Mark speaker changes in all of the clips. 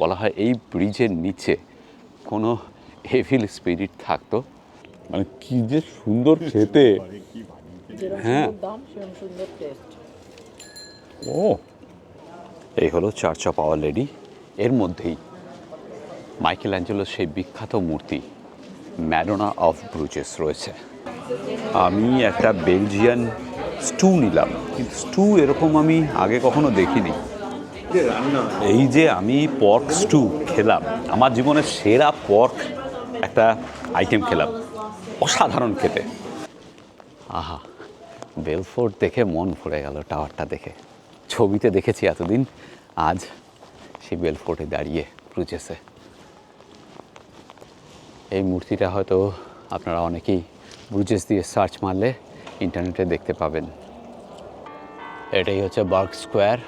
Speaker 1: বলা হয় এই ব্রিজের নিচে কোনো এভিল স্পিরিট থাকতো।
Speaker 2: মানে কি যে সুন্দর খেতে।
Speaker 1: হ্যাঁ,
Speaker 2: ও
Speaker 1: এই হলো চার্চ অফ আওয়ার লেডি। এর মধ্যেই মাইকেল অ্যাঞ্জেলোর সেই বিখ্যাত মূর্তি ম্যাডোনা অফ ব্রুজেস রয়েছে। আমি একটা বেলজিয়ান স্টু নিলাম, কিন্তু স্টু এরকম আমি আগে কখনো দেখিনি। এই যে আমি পর্ক স্টু খেলাম, আমার জীবনের সেরা পর্ক একটা আইটেম খেলাম, অসাধারণ খেতে। আহা, বেলফোর্ট দেখে মন ভরে গেল। টাওয়ারটা দেখে ছবিতে দেখেছি এতদিন, আজ সেই বেলফোর্টে দাঁড়িয়ে ব্রুজেসে। এই মূর্তিটা হয়তো আপনারা অনেকেই ব্রুজেস দিয়ে সার্চ মারলে ইন্টারনেটে দেখতে পাবেন। এটাই হচ্ছে বার্গ স্কোয়ার।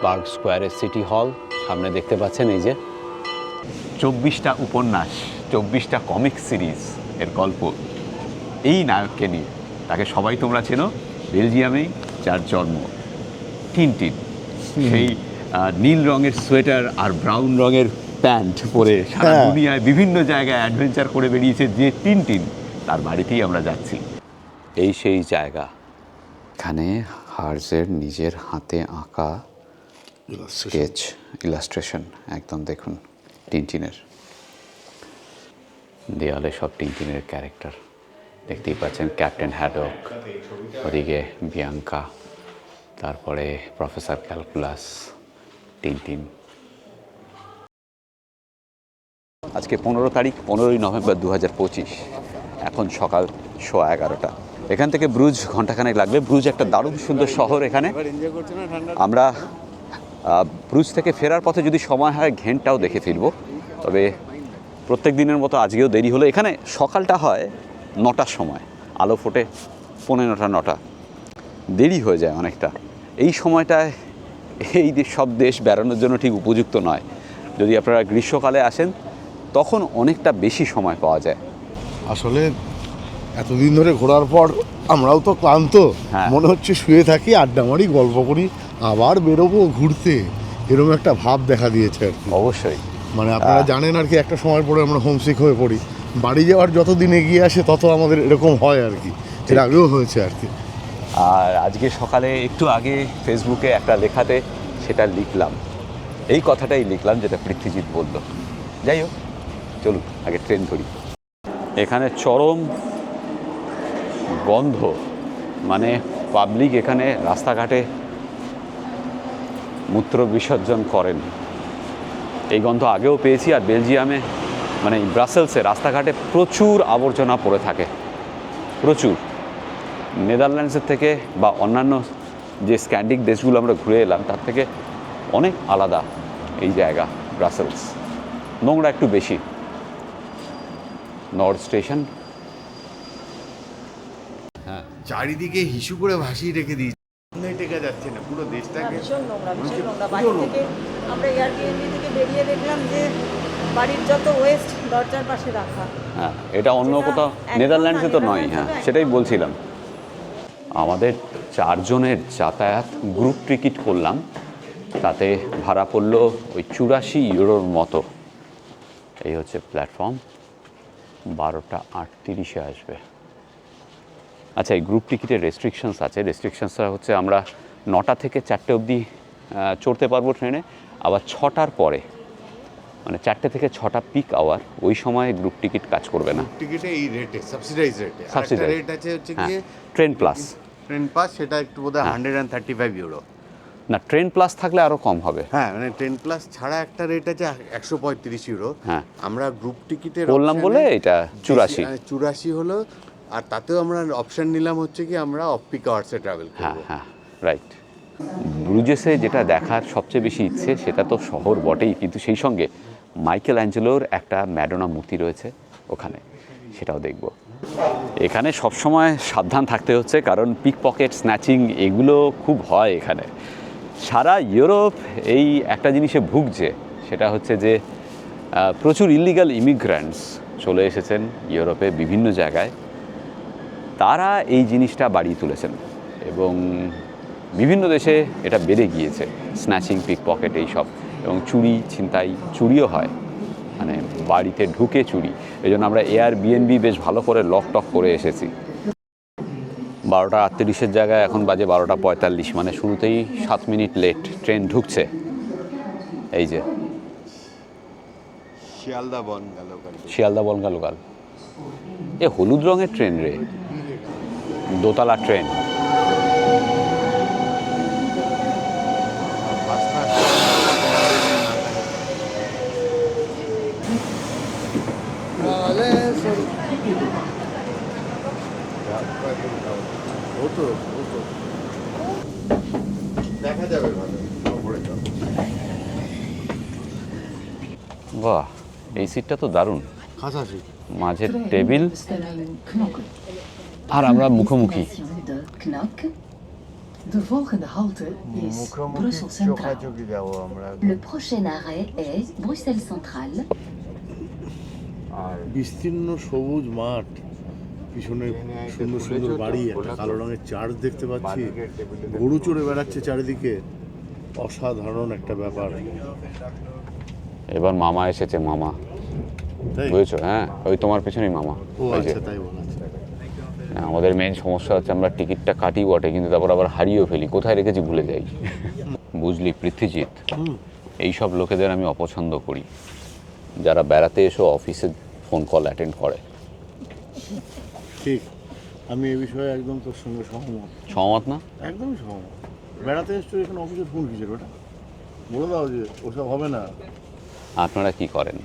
Speaker 1: বার্গ স্কোয়ারের সিটি হল সামনে দেখতে পাচ্ছেন। এই যে 24টা উপন্যাস, 24টা কমিক সিরিজ এর গল্প এই নায়ককে নিয়ে। তাকে সবাই তোমরা চেনো, বেলজিয়ামেই যার জন্ম। টিনটিন, সেই নীল রঙের সোয়েটার আর ব্রাউন রঙের প্যান্ট পরে সারা দুনিয়ায় বিভিন্ন জায়গায় অ্যাডভেঞ্চার করে বেরিয়েছে যে টিনটিন, তার বাড়িতেই আমরা যাচ্ছি। এই সেই জায়গা। এখানে হার্জের নিজের হাতে আঁকা স্কেচ, ইলাস্ট্রেশন একদম দেখুন টিনটিনের। দেয়ালে সব টিনটিনের ক্যারেক্টার দেখতেই পাচ্ছেন। ক্যাপ্টেন হ্যাডক, ওদিকে বিয়াঙ্কা, তারপরে প্রফেসর ক্যালকুলাস, টিনটিন। আজকে 15 তারিখ, 15ই নভেম্বর 2025। এখন সকাল 11:15। এখান থেকে ব্রুজ ঘন্টাখানেক লাগবে। ব্রুজ একটা দারুণ সুন্দর শহর। এখানে আমরা ব্রুজ থেকে ফেরার পথে যদি সময় হয় ঘেন্টটাও দেখে ফিরব। তবে প্রত্যেক দিনের মতো আজকেও দেরি হলো। এখানে সকালটা হয় 9টার সময়, আলো ফোটে 9:45, দেরি হয়ে যায় অনেকটা। এই সময়টায় এই সব দেশ বেড়ানোর জন্য ঠিক উপযুক্ত নয়। যদি আপনারা গ্রীষ্মকালে আসেন তখন অনেকটা বেশি সময় পাওয়া যায়।
Speaker 3: আসলে এতদিন ধরে ঘোরার পর আমরাও তো ক্লান্ত, মনে হচ্ছে শুয়ে থাকি, আড্ডা মারি, গল্প করি, আবার বেরোবো ঘুরতে, এরকম একটা ভাব দেখা দিয়েছে আর কি।
Speaker 1: অবশ্যই,
Speaker 3: মানে আপনারা জানেন আর কি, একটা সময় পরে আমরা হোমসিক হয়ে পড়ি। বাড়ি যাওয়ার যত দিন এগিয়ে আসে তত আমাদের এরকম হয় আর কি। এর আগেও হয়েছে আর কি।
Speaker 1: আর আজকে সকালে একটু আগে ফেসবুকে একটা লেখাতে সেটা লিখলাম, এই কথাটাই লিখলাম যেটা পৃথ্বীজিৎ বলল। যাই হোক, চলুন আগে ট্রেন ধরি। এখানে চরম গন্ধ, মানে পাবলিক এখানে রাস্তাঘাটে মূত্র বিসর্জন করেন, এই গন্ধ আগেও পেয়েছি। আর বেলজিয়ামে মানে ব্রাসেলসে রাস্তাঘাটে প্রচুর আবর্জনা পড়ে থাকে, প্রচুর। নেদারল্যান্ডসের থেকে বা অন্যান্য যে স্ক্যান্ডিক দেশগুলো আমরা ঘুরে এলাম তার থেকে অনেক আলাদা এই জায়গা ব্রাসেলস। নোংরা একটু বেশি। নর্থ স্টেশন,
Speaker 4: হ্যাঁ, চারিদিকে হিসু করে ভাসিয়ে রেখে দিয়েছে, টেকা যাচ্ছে না পুরো দেশটাকে।
Speaker 5: ভীষণ নোংরা, ভীষণ নোংরা। বাড়ি থেকে আমরা এয়ারবিএনবি থেকে বেরিয়ে দেখলাম যে বাড়ির যত ওয়েস্ট দরজার পাশে রাখা।
Speaker 1: হ্যাঁ, এটা অন্য কোথাও, নেদারল্যান্ডসে তো নয়। হ্যাঁ, সেটাই বলছিলাম। আমাদের 4 জনের যাতায়াত গ্রুপ টিকিট করলাম, তাতে ভাড়া পড়লো ওই 84 ইউরোর মতো। এই হচ্ছে প্ল্যাটফর্ম, 12:38 আসবে। আচ্ছা, এই গ্রুপ টিকিটের রেস্ট্রিকশনস আছে। রেস্ট্রিকশনসটা হচ্ছে আমরা 9টা থেকে 4টে অবধি চড়তে পারবো ট্রেনে, আবার 6টার পরে, মানে 4টে থেকে 6টা পিক আওয়ার, ওই সময় গ্রুপ টিকিট কাজ করবে না।
Speaker 4: টিকিটে এই রেটে, সাবসিডাইজ রেটে।
Speaker 1: সাবসিডাইজ
Speaker 4: রেট আছে হচ্ছে
Speaker 1: হ্যাঁ,
Speaker 4: গিয়ে
Speaker 1: ট্রেন প্লাস।
Speaker 4: ট্রেন পাস, সেটা একটু বোধহয় 135 ইউরো।
Speaker 1: না, ট্রেন প্লাস থাকলে আরও কম হবে।
Speaker 4: হ্যাঁ, মানে ট্রেন প্লাস ছাড়া একটা রেট আছে 135 ইউরো।
Speaker 1: হ্যাঁ,
Speaker 4: আমরা গ্রুপ টিকিটের
Speaker 1: বললাম বলে এটা
Speaker 4: 84 হলো। আর তাতেও আমরা অপশন নিলাম হচ্ছে কি আমরা অফ পিক আওয়ার্সে ট্রাভেল
Speaker 1: হ্যাঁ
Speaker 4: করব।
Speaker 1: হ্যাঁ, রাইট। ব্রুজেসে যেটা দেখার সবচেয়ে বেশি ইচ্ছে সেটা তো শহর বটেই, কিন্তু সেই সঙ্গে মাইকেল অ্যাঞ্জেলোর একটা ম্যাডোনা মূর্তি রয়েছে ওখানে, সেটাও দেখব। এখানে সবসময় সাবধান থাকতে হচ্ছে, কারণ পিক পকেট, স্ন্যাচিং এগুলো খুব হয় এখানে। সারা ইউরোপ এই একটা জিনিসে ভুগছে, সেটা হচ্ছে যে প্রচুর ইলিগাল ইমিগ্র্যান্টস চলে এসেছেন ইউরোপে বিভিন্ন জায়গায়। তারা এই জিনিসটা বাড়িয়ে তুলেছেন এবং বিভিন্ন দেশে এটা বেড়ে গিয়েছে, স্ন্যাচিং, পিক পকেট এইসব। এবং চুরি ছিনতাই চুরিও হয়, মানে বাড়িতে ঢুকে চুরি। এই জন্য আমরা এয়ারবিএনবি বেশ ভালো করে লক টক করে এসেছি। 12:38 জায়গায় এখন বাজে 12:45, মানে শুরুতেই 7 মিনিট লেট। ট্রেন ঢুকছে, এই যে
Speaker 4: শিয়ালদা বন গেল
Speaker 1: শিয়ালদা বনগা লোকাল। এ হলুদ রঙের ট্রেন রে, দোতলা ট্রেন।
Speaker 4: দেখা যাবে ভালো।
Speaker 1: বাহ, এই সিটটা তো দারুণ,
Speaker 3: খাসা সিট।
Speaker 1: মাঝের টেবিল আর আমরা মুখোমুখি।
Speaker 6: De volgende halte is Brussel Centraal.
Speaker 4: চোখাচোখি যাবো আমরা।
Speaker 6: Le prochain arrêt est Bruxelles Centrale.
Speaker 4: আর
Speaker 3: বিস্তীর্ণ সবুজ মাঠ, পিছনে সুন্দর সুন্দর বাড়ি, একটা কালো রঙের চার্চ দেখতে পাচ্ছি, গরু চড়ে বেড়াচ্ছে চারিদিকে, অসাধারণ একটা ব্যাপার।
Speaker 1: এবার মামা এসেছে, মামা,
Speaker 3: তাই?
Speaker 1: বুঝেছো? হ্যাঁ, ওই তোমার পেছনেই মামা।
Speaker 3: ও
Speaker 1: ওই যে।
Speaker 3: আচ্ছা, তাই বলা আছে।
Speaker 1: না, আমাদের মেন সমস্যা হচ্ছে আমরা টিকিটটা কাটি বটে, কিন্তু তারপর আবার হারিয়েও ফেলি, কোথায় রেখেছি ভুলে যাই। বুঝলি পৃথ্বীজিৎ, এইসব লোকেদের আমি অপছন্দ করি, যারা বেড়াতে এসো অফিসে ফোন কল অ্যাটেন্ড করে।
Speaker 3: ঠিক, আমি এ বিষয়ে একদম তোর সঙ্গে সহমত।
Speaker 1: সহমত না?
Speaker 3: একদমই সহমত। বেড়াতে এসছো এখানে, অফিসে ফোন কিসের ওটা? বলে দাও যে ওসব হবে না।
Speaker 1: আপনারা কি করেন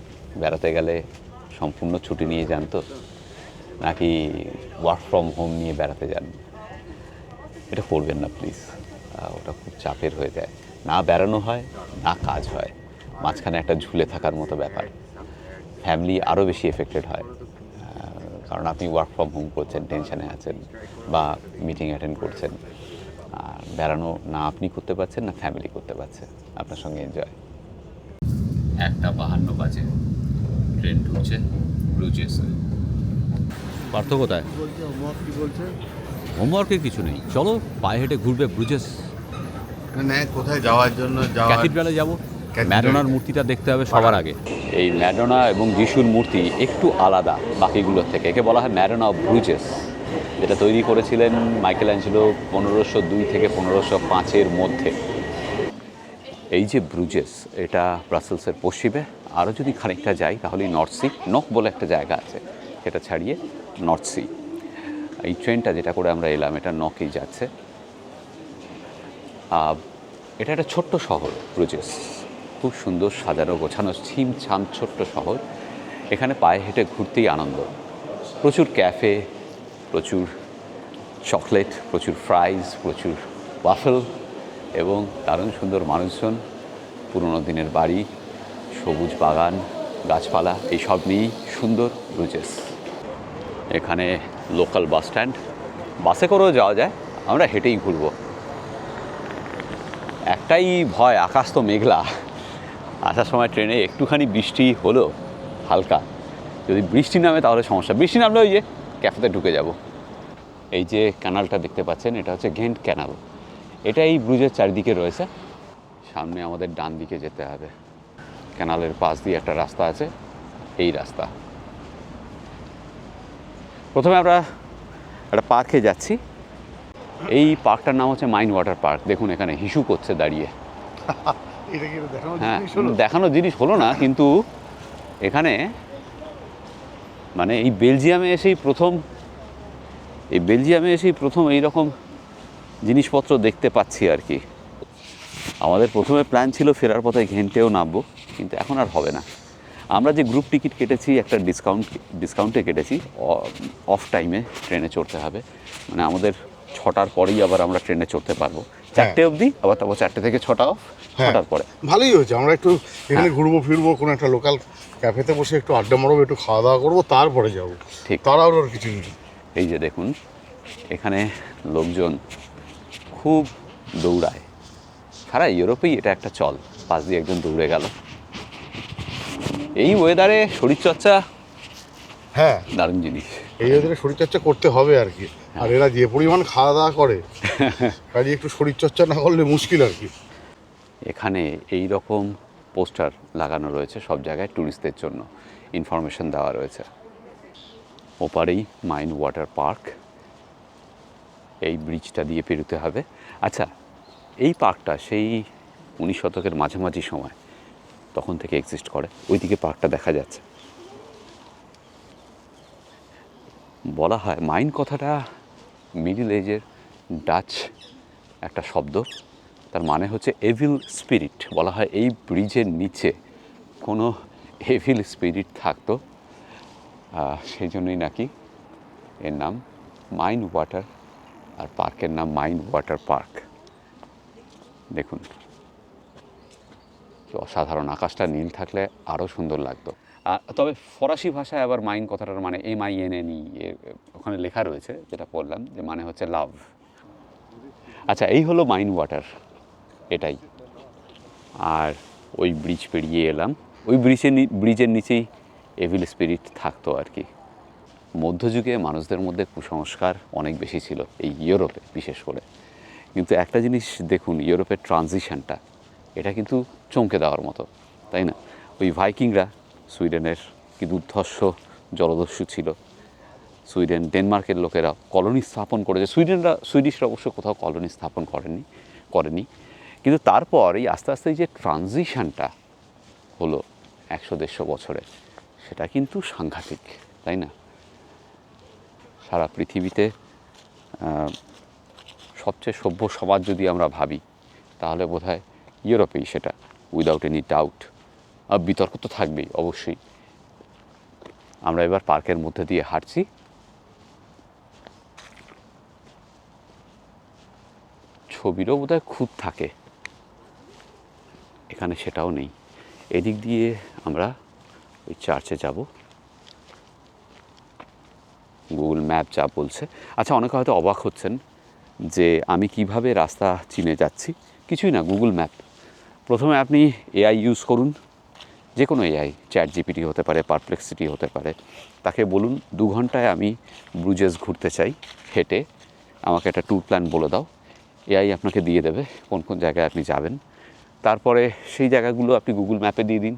Speaker 1: বেড়াতে গেলে? সম্পূর্ণ ছুটি নিয়ে যান তো, নাকি ওয়ার্ক ফ্রম হোম নিয়ে বেড়াতে যান? এটা করবেন না প্লিজ, ওটা খুব চাপের হয়ে যায়। না বেড়ানো হয়, না কাজ হয়, মাঝখানে একটা ঝুলে থাকার মতো ব্যাপার। ফ্যামিলি আরও বেশি এফেক্টেড হয়, কারণ আপনি ওয়ার্ক ফ্রম হোম করছেন, টেনশানে আছেন, বা মিটিং অ্যাটেন্ড করছেন। আর বেড়ানো না আপনি করতে পারছেন, না ফ্যামিলি করতে পারছে আপনার সঙ্গে এনজয়। 1:52 বাজে, ট্রেন ঢুকছে ব্রুজেসে। পার্থ কোথায়?
Speaker 3: কি বলছে?
Speaker 1: হোমওয়ার্কের কিছু নেই, চলো পায়ে হেঁটে ঘুরবে ব্রুজেস।
Speaker 4: মানে কোথায় যাওয়ার জন্য
Speaker 1: ক্যাথিড্রালে যাব, ম্যাডোনার মূর্তিটা দেখতে হবে সবার আগে। এই ম্যাডোনা এবং যিশুর মূর্তি একটু আলাদা বাকিগুলোর থেকে, একে বলা হয় ম্যাডোনা অফ ব্রুজেস, যেটা তৈরি করেছিলেন মাইকেল অ্যাঞ্জেলো 1502 থেকে 1505-এর মধ্যে। এই যে ব্রুজেস, এটা ব্রাসেলসের পশ্চিমে। আরও যদি খানিকটা যাই তাহলেই নর্থ সি, নক বলে একটা জায়গা আছে, সেটা ছাড়িয়ে নর্থ সি। এই ট্রেনটা যেটা করে আমরা এলাম, এটা নকেই যাচ্ছে। এটা একটা ছোট্ট শহর ব্রুজেস, খুব সুন্দর সাজানো গোছানো ছিমছাম ছোট্ট শহর। এখানে পায়ে হেঁটে ঘুরতেই আনন্দ। প্রচুর ক্যাফে, প্রচুর চকলেট, প্রচুর ফ্রাইজ, প্রচুর ওয়াফেল এবং দারুণ সুন্দর মানুষজন, পুরনো দিনের বাড়ি, সবুজ বাগান, গাছপালা, এইসব নিয়েই সুন্দর ব্রুজেস। এখানে লোকাল বাস স্ট্যান্ড, বাসে করেও যাওয়া যায়, আমরা হেঁটেই ঘুরবো। একটাই ভয়, আকাশ তো মেঘলা। আসার সময় ট্রেনে একটুখানি বৃষ্টি হলো হালকা, যদি বৃষ্টি নামে তাহলে সমস্যা। বৃষ্টি নামলে ওই যে ক্যাফেতে ঢুকে যাব। এই যে ক্যানালটা দেখতে পাচ্ছেন, এটা হচ্ছে ঘেন্ট ক্যানাল। এটা এই ব্রুজের চারিদিকে রয়েছে। সামনে আমাদের ডান দিকে যেতে হবে, ক্যানালের পাশ দিয়ে একটা রাস্তা আছে, এই রাস্তা। প্রথমে আমরা একটা পার্কে যাচ্ছি। এই পার্কটার নাম হচ্ছে মাইন ওয়াটার পার্ক। দেখুন এখানে হিসু করছে দাঁড়িয়ে। হ্যাঁ, দেখানো জিনিস হলো না, কিন্তু এখানে মানে এই বেলজিয়ামে এসেই প্রথম এইরকম জিনিসপত্র দেখতে পাচ্ছি আর কি। আমাদের প্রথমে প্ল্যান ছিল ফেরার পথে ঘেন্টেও নামবো, কিন্তু এখন আর হবে না। আমরা যে গ্রুপ টিকিট কেটেছি একটা ডিসকাউন্টে কেটেছি, অফ টাইমে ট্রেনে চড়তে হবে, মানে আমাদের 6টার পরেই আবার আমরা ট্রেনে চড়তে পারবো, 4টে অবধি, আবার তারপর 4টে থেকে 6টা অফ, 6টার পরে।
Speaker 3: ভালোই হয়েছে, আমরা একটু এখানে ঘুরবো ফিরবো, কোনো একটা লোকাল ক্যাফেতে বসে একটু আড্ডা মারবো, একটু খাওয়া দাওয়া করবো, তারপরে যাবো।
Speaker 1: ঠিক,
Speaker 3: তাড়াহুড়োর কিছু নেই।
Speaker 1: এই যে দেখুন এখানে লোকজন খুব দৌড়ায়, সারা ইউরোপেই এটা একটা চল। পাশ দিয়ে একজন দৌড়ে গেল। এই ওয়েদারে শরীরচর্চা
Speaker 3: হ্যাঁ,
Speaker 1: দারুণ জিনিস।
Speaker 3: এই ওদের শরীরচর্চা করতে হবে আর কি। আর এরা যে পরিমাণ খাওয়া দাওয়া করে, কাজে একটু শরীরচর্চা না করলে মুশকিল আর কি।
Speaker 1: এখানে এই রকম পোস্টার লাগানো রয়েছে সব জায়গায় ট্যুরিস্টদের জন্য, ইনফরমেশন দেওয়া রয়েছে। ওপারেই মাইন্ড ওয়াটার পার্ক, এই ব্রিজটা দিয়ে পেরোতে হবে। আচ্ছা, এই পার্কটা সেই 19 শতকের মাঝামাঝি সময় তখন থেকে এক্সিস্ট করে। ওইদিকে পার্কটা দেখা যাচ্ছে। বলা হয় মাইন্ড কথাটা মিডল এজের ডাচ একটা শব্দ, তার মানে হচ্ছে এভিল স্পিরিট। বলা হয় এই ব্রিজের নিচে কোনো এভিল স্পিরিট থাকতো, সেই জন্যই নাকি এর নাম মাইন্ড ওয়াটার, আর পার্কের নাম মাইন্ড ওয়াটার পার্ক। দেখুন কি অসাধারণ, আকাশটা নীল থাকলে আরও সুন্দর লাগতো। তবে ফরাসি ভাষায় আবার মাইন্ড কথাটার মানে MINNE, ওখানে লেখা রয়েছে, যেটা পড়লাম, যে মানে হচ্ছে লাভ। আচ্ছা, এই হলো মাইন্ড ওয়াটার, এটাই। আর ওই ব্রিজ পেরিয়ে এলাম, ওই ব্রিজের নিচেই এভিল স্পিরিট থাকতো আর কি। মধ্যযুগে মানুষদের মধ্যে কুসংস্কার অনেক বেশি ছিল, এই ইউরোপে বিশেষ করে। কিন্তু একটা জিনিস দেখুন, ইউরোপের ট্রানজিশনটা, এটা কিন্তু চমকে দেওয়ার মতো, তাই না? ওই ভাইকিংরা সুইডেনের কি দুর্ধর্ষ জলদস্যু ছিল। সুইডেন, ডেনমার্কের লোকেরা কলোনি স্থাপন করেছে। সুইডিশরা অবশ্য কোথাও কলোনি স্থাপন করেনি। কিন্তু তারপর এই আস্তে আস্তে যে ট্রানজিশনটা হলো 100-150 বছরে, সেটা কিন্তু সাংঘাতিক, তাই না? সারা পৃথিবীতে সবচেয়ে সভ্য সমাজ যদি আমরা ভাবি, তাহলে বোধহয় ইউরোপেই সেটা, উইদাউট এনি ডাউট। আর বিতর্ক তো থাকবেই অবশ্যই। আমরা এবার পার্কের মধ্যে দিয়ে হাঁটছি। ছবিরও বোধহয় খুঁত থাকে, এখানে সেটাও নেই। এদিক দিয়ে আমরা ওই চার্চে যাব, গুগল ম্যাপ যা বলছে। আচ্ছা, অনেকে হয়তো অবাক হচ্ছেন যে আমি কিভাবে রাস্তা চিনে যাচ্ছি। কিছুই না, গুগল ম্যাপ। প্রথমে আপনি AI ইউজ করুন, যে কোনো AI, ChatGPT হতে পারে, পারপ্লেক্সিটি হতে পারে। তাকে বলুন 2 ঘন্টায় আমি ব্রুজেস ঘুরতে চাই হেঁটে, আমাকে একটা ট্যুর প্ল্যান বলে দাও। AI আপনাকে দিয়ে দেবে কোন কোন জায়গায় আপনি যাবেন। তারপরে সেই জায়গাগুলো আপনি গুগল ম্যাপে দিয়ে দিন।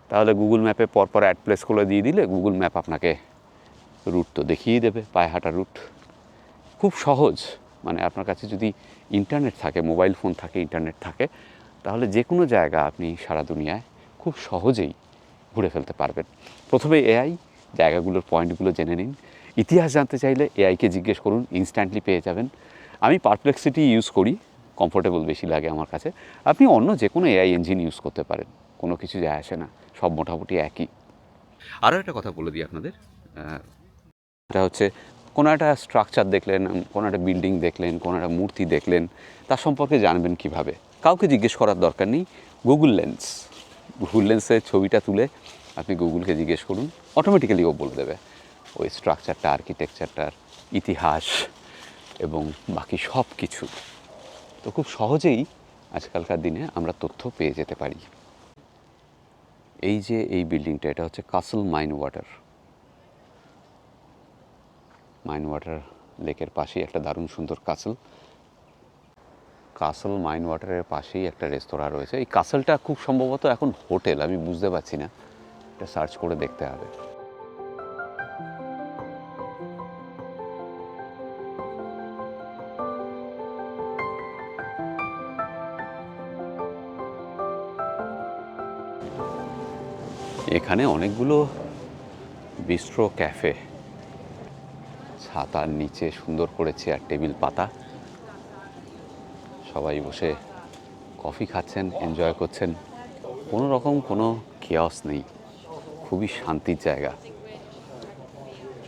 Speaker 1: তাহলে গুগল ম্যাপে পরপর অ্যাড প্লেস করে দিয়ে দিলে গুগল ম্যাপ আপনাকে রুট তো দেখিয়ে দেবে, পায়ে হাঁটা রুট। খুব সহজ। মানে আপনার কাছে যদি ইন্টারনেট থাকে, মোবাইল ফোন থাকে, ইন্টারনেট থাকে, তাহলে যে কোনো জায়গা আপনি সারা দুনিয়ায় খুব সহজেই ঘুরে ফেলতে পারবেন। প্রথমে AI জায়গাগুলোর পয়েন্টগুলো জেনে নিন। ইতিহাস জানতে চাইলে AIকে জিজ্ঞেস করুন, ইনস্ট্যান্টলি পেয়ে যাবেন। আমি পারপ্লেক্সিটি ইউজ করি, কমফোর্টেবল বেশি লাগে আমার কাছে। আপনি অন্য যে কোনো AI ইঞ্জিন ইউজ করতে পারেন, কোনো কিছু যায় আসে না, সব মোটামুটি একই। আরও একটা কথা বলে দিই আপনাদের, এটা হচ্ছে কোনো একটা স্ট্রাকচার দেখলেন, কোনো একটা বিল্ডিং দেখলেন, কোনো একটা মূর্তি দেখলেন, তার সম্পর্কে জানবেন কিভাবে? কাউকে জিজ্ঞেস করার দরকার নেই। গুগল লেন্সের ছবিটা তুলে আপনি গুগলকে জিজ্ঞেস করুন, অটোমেটিক্যালি ও বলে দেবে ওই স্ট্রাকচারটা, আর্কিটেকচারটার ইতিহাস এবং বাকি সব কিছু। তো খুব সহজেই আজকালকার দিনে আমরা তথ্য পেয়ে যেতে পারি। এই যে এই বিল্ডিংটা, এটা হচ্ছে কাসল মাইন্ড ওয়াটার লেকের পাশেই একটা দারুণ সুন্দর কাসল মাইন্ড ওয়াটারের পাশেই একটা রেস্তোরাঁ রয়েছে। এই কাসলটা খুব সম্ভবত এখন হোটেল, আমি বুঝতে পারছি না, এটা সার্চ করে দেখতে হবে। এখানে অনেকগুলো বিস্ট্রো ক্যাফে, ছাতার নিচে সুন্দর করে চেয়ার টেবিল পাতা, সবাই বসে কফি খাচ্ছেন, এনজয় করছেন। কোনো রকম কোনো কেয়স নেই, খুবই শান্তির জায়গা।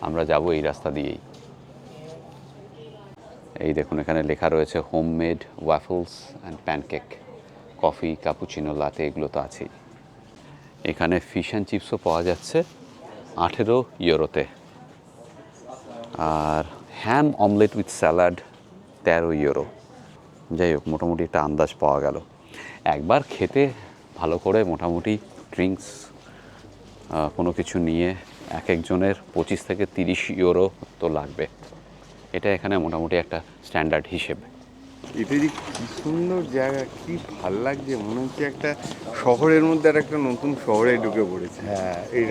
Speaker 1: আমরা যাব এই রাস্তা দিয়েই। এই দেখুন, এখানে লেখা রয়েছে homemade waffles and pancake, coffee, cappuccino, latte, এগুলো তো আছেই। এখানে ফিশ অ্যান্ড চিপসও পাওয়া যাচ্ছে 18 ইউরোতে। আর হ্যাম অমলেট উইথ স্যালাড 13 ইউরো। যাই হোক, মোটামুটি একটা আন্দাজ পাওয়া গেল। একবার খেতে ভালো করে মোটামুটি ড্রিঙ্কস কোনো কিছু নিয়ে এক একজনের 25 থেকে 30 ইউরো তো লাগবে। এটা এখানে মোটামুটি একটা স্ট্যান্ডার্ড হিসেবে।
Speaker 4: এটা যে কি সুন্দর জায়গা, কি ভাল লাগছে, মনে হচ্ছে একটা শহরের মধ্যে আর একটা নতুন শহরে ঢুকে পড়েছে।
Speaker 3: হ্যাঁ, এই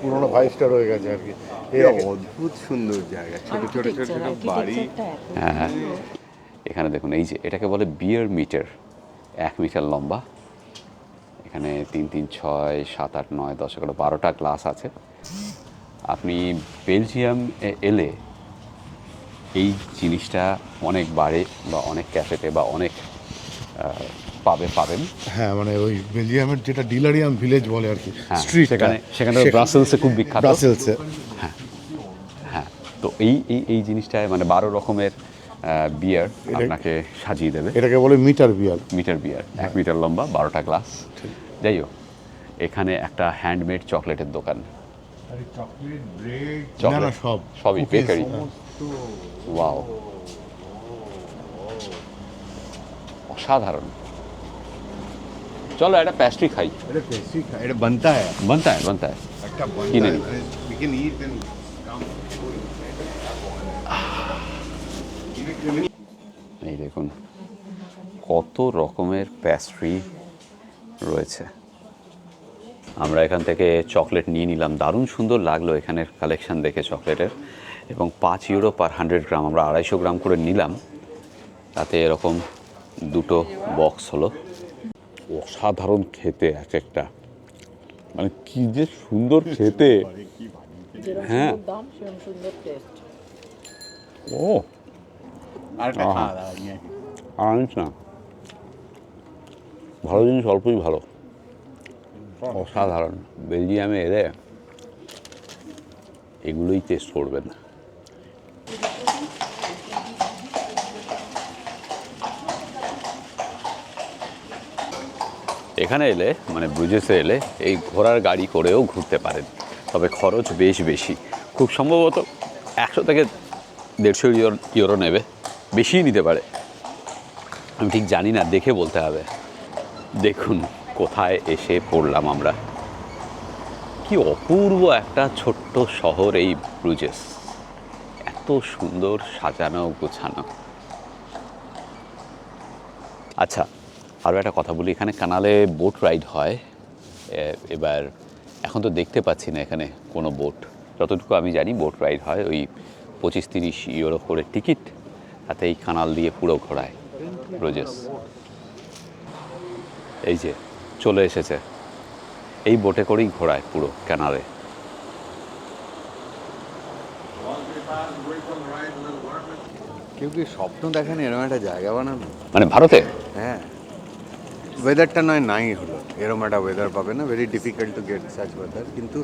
Speaker 3: পুরোনো 5 স্টার হয়ে গেছে আর কি।
Speaker 4: এই অদ্ভুত সুন্দর জায়গা, ছোট ছোট ছোট ছোট বাড়ি।
Speaker 1: হ্যাঁ, এখানে দেখুন এই যে এটাকে বলে বিয়ার মিটার, 1 মিটার লম্বা। এখানে 3, 3, 6, 7, 8, 9, 10, 11, 12টা গ্লাস আছে। আপনি বেলজিয়াম এলে এই জিনিসটা অনেক বারে বা অনেক ক্যাফেতে বা অনেক পাবে পাবেন।
Speaker 3: হ্যাঁ, মানে ওই বেলজিয়ামের যেটা ডিলারিয়াম ভিলেজ বলে আর কি,
Speaker 1: হ্যাঁ,
Speaker 3: স্ট্রিট
Speaker 1: সেখানে ব্রাসেলসে খুব বিখ্যাত।
Speaker 3: ব্রাসেলসে।
Speaker 1: হ্যাঁ, তো এই জিনিসটায় মানে 12 রকমের বিয়ার আপনাকে সাজিয়ে দেবে।
Speaker 3: এটাকে বলে মিটার বিয়ার।
Speaker 1: মিটার বিয়ার, 1 মিটার লম্বা, 12টা গ্লাস। যাই হোক, এখানে একটা হ্যান্ডমেড চকলেটের দোকান।
Speaker 3: না না,
Speaker 1: সবই বেকারি। ওয়াও, অসাধারণ। চলো একটা প্যাস্ট্রি খাই।
Speaker 4: এটা বানতা হ্যায়,
Speaker 1: बनता है
Speaker 4: একটা
Speaker 1: কি নেই?
Speaker 4: we can eat and
Speaker 1: এই দেখুন কত রকমের প্যাস্ট্রি রয়েছে। আমরা এখান থেকে চকলেট নিয়ে নিলাম, দারুণ সুন্দর লাগলো এখানের কালেকশন দেখে চকলেটের। এবং 5 ইউরো পার 100 গ্রাম, আমরা 250 গ্রাম করে নিলাম। তাতে এরকম 2টো বক্স হলো।
Speaker 2: অসাধারণ খেতে এক একটা, মানে কি যে সুন্দর খেতে।
Speaker 1: হ্যাঁ,
Speaker 2: ও
Speaker 4: আরেকটা খাওয়া দাওয়া নিয়ে।
Speaker 2: আনিস না, ভালো জিনিস অল্পই ভালো।
Speaker 1: অসাধারণ। বেলজিয়ামে এলে এগুলোই টেস্ট করবেন। এখানে এলে মানে ব্রুজেসে এলে এই ঘোড়ার গাড়ি করেও ঘুরতে পারেন, তবে খরচ বেশ বেশি। খুব সম্ভবত 100 থেকে 150 ইউরো নেবে, বেশিই নিতে পারে। আমি ঠিক জানি না, দেখে বলতে হবে। দেখুন কোথায় এসে পড়লাম আমরা। কি অপূর্ব একটা ছোট্ট শহর এই ব্রুজেস, এত সুন্দর সাজানো গোছানো। আচ্ছা, আরও একটা কথা বলি, এখানে কানালে বোট রাইড হয়। এবার এখন তো দেখতে পাচ্ছি না এখানে কোনো বোট। যতটুকু আমি জানি বোট রাইড হয়, ওই 25-30 ইউরো করে টিকিট, তাতে এই কানাল দিয়ে পুরো ঘোরায় ব্রুজেস। এই যে চলে এসেছে, এই বোটে করেই ঘোরায় পুরো ক্যানালে।
Speaker 4: কেউ কি স্বপ্ন দেখেন এরকম একটা জায়গা বানানো?
Speaker 1: মানে ভারতে
Speaker 4: হ্যাঁ, ওয়েদারটা নয় নাই হলো, এরকম একটা ওয়েদার পাবে না, very difficult to get such weather, কিন্তু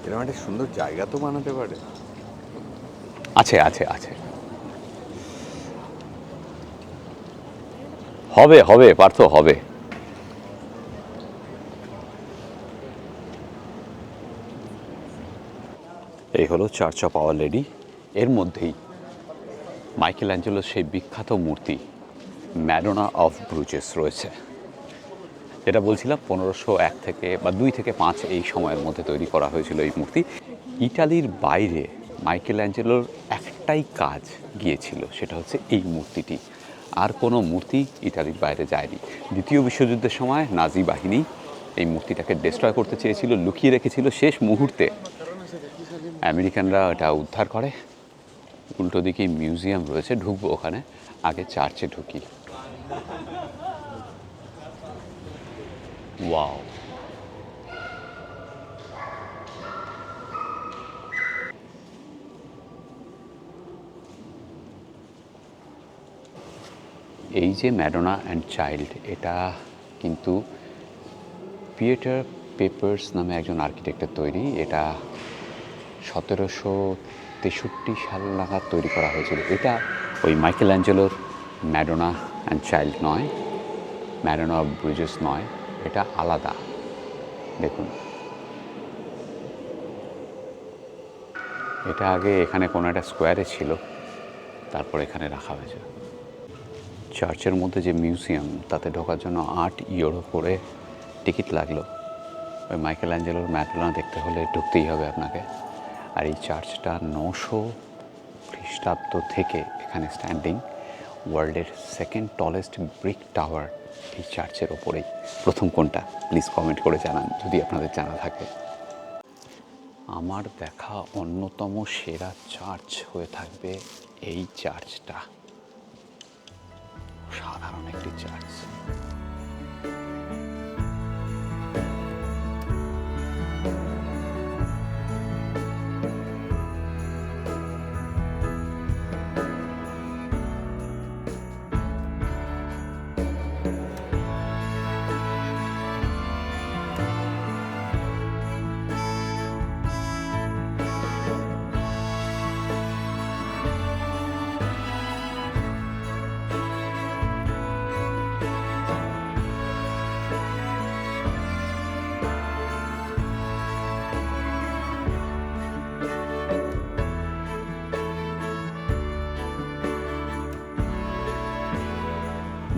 Speaker 4: এরকম একটা সুন্দর জায়গা তো বানাতে পারে।
Speaker 1: আছে আছে আছে, হবে হবে পার্থ, হবে। এই হলো চার্চ অফ আওয়ার লেডি। এর মধ্যেই মাইকেল অ্যাঞ্জেলোর সেই বিখ্যাত মূর্তি ম্যাডোনা অফ ব্রুজেস রয়েছে, যেটা বলছিলাম 1501 থেকে বা 2 থেকে 5 এই সময়ের মধ্যে তৈরি করা হয়েছিল এই মূর্তি। ইটালির বাইরে মাইকেল অ্যাঞ্জেলোর একটাই কাজ গিয়েছিল, সেটা হচ্ছে এই মূর্তিটি। আর কোনো মূর্তি ইটালির বাইরে যায়নি। দ্বিতীয় বিশ্বযুদ্ধের সময় নাজি বাহিনী এই মূর্তিটাকে ডিস্ট্রয় করতে চেয়েছিল, লুকিয়ে রেখেছিল। শেষ মুহূর্তে আমেরিকানরা এটা উদ্ধার করে। উল্টো দিকে মিউজিয়াম রয়েছে, ঢুকবো ওখানে, আগে চার্চে ঢুকি। ওয়াও, এই যে ম্যাডোনা অ্যান্ড চাইল্ড, এটা কিন্তু পিয়েটার পেপার্স নামে একজন আর্কিটেক্টের তৈরি। এটা 1763 সাল নাগাদ তৈরি করা হয়েছিল। এটা ওই মাইকেল অ্যাঞ্জেলোর ম্যাডোনা অ্যান্ড চাইল্ড নয়, ম্যাডোনা অফ ব্রুজেস নয়, এটা আলাদা। দেখুন, এটা আগে এখানে কোনো একটা স্কোয়ারে ছিল, তারপর এখানে রাখা হয়েছে। চার্চের মধ্যে যে মিউজিয়াম, তাতে ঢোকার জন্য 8 ইউরো করে টিকিট লাগলো। ওই মাইকেল অ্যাঞ্জেলোর ম্যাডোনা দেখতে হলে ঢুকতেই হবে আপনাকে। আর এই চার্চটা 900 খ্রিস্টাব্দ থেকে এখানে স্ট্যান্ডিং। ওয়ার্ল্ডের সেকেন্ড টলেস্ট ব্রিক টাওয়ার এই চার্চের ওপরেই। প্রথম কোনটা প্লিজ কমেন্ট করে জানান যদি আপনাদের জানা থাকে। আমার দেখা অন্যতম সেরা চার্চ হয়ে থাকবে এই চার্চটা। সাধারণ একটি চার্চ।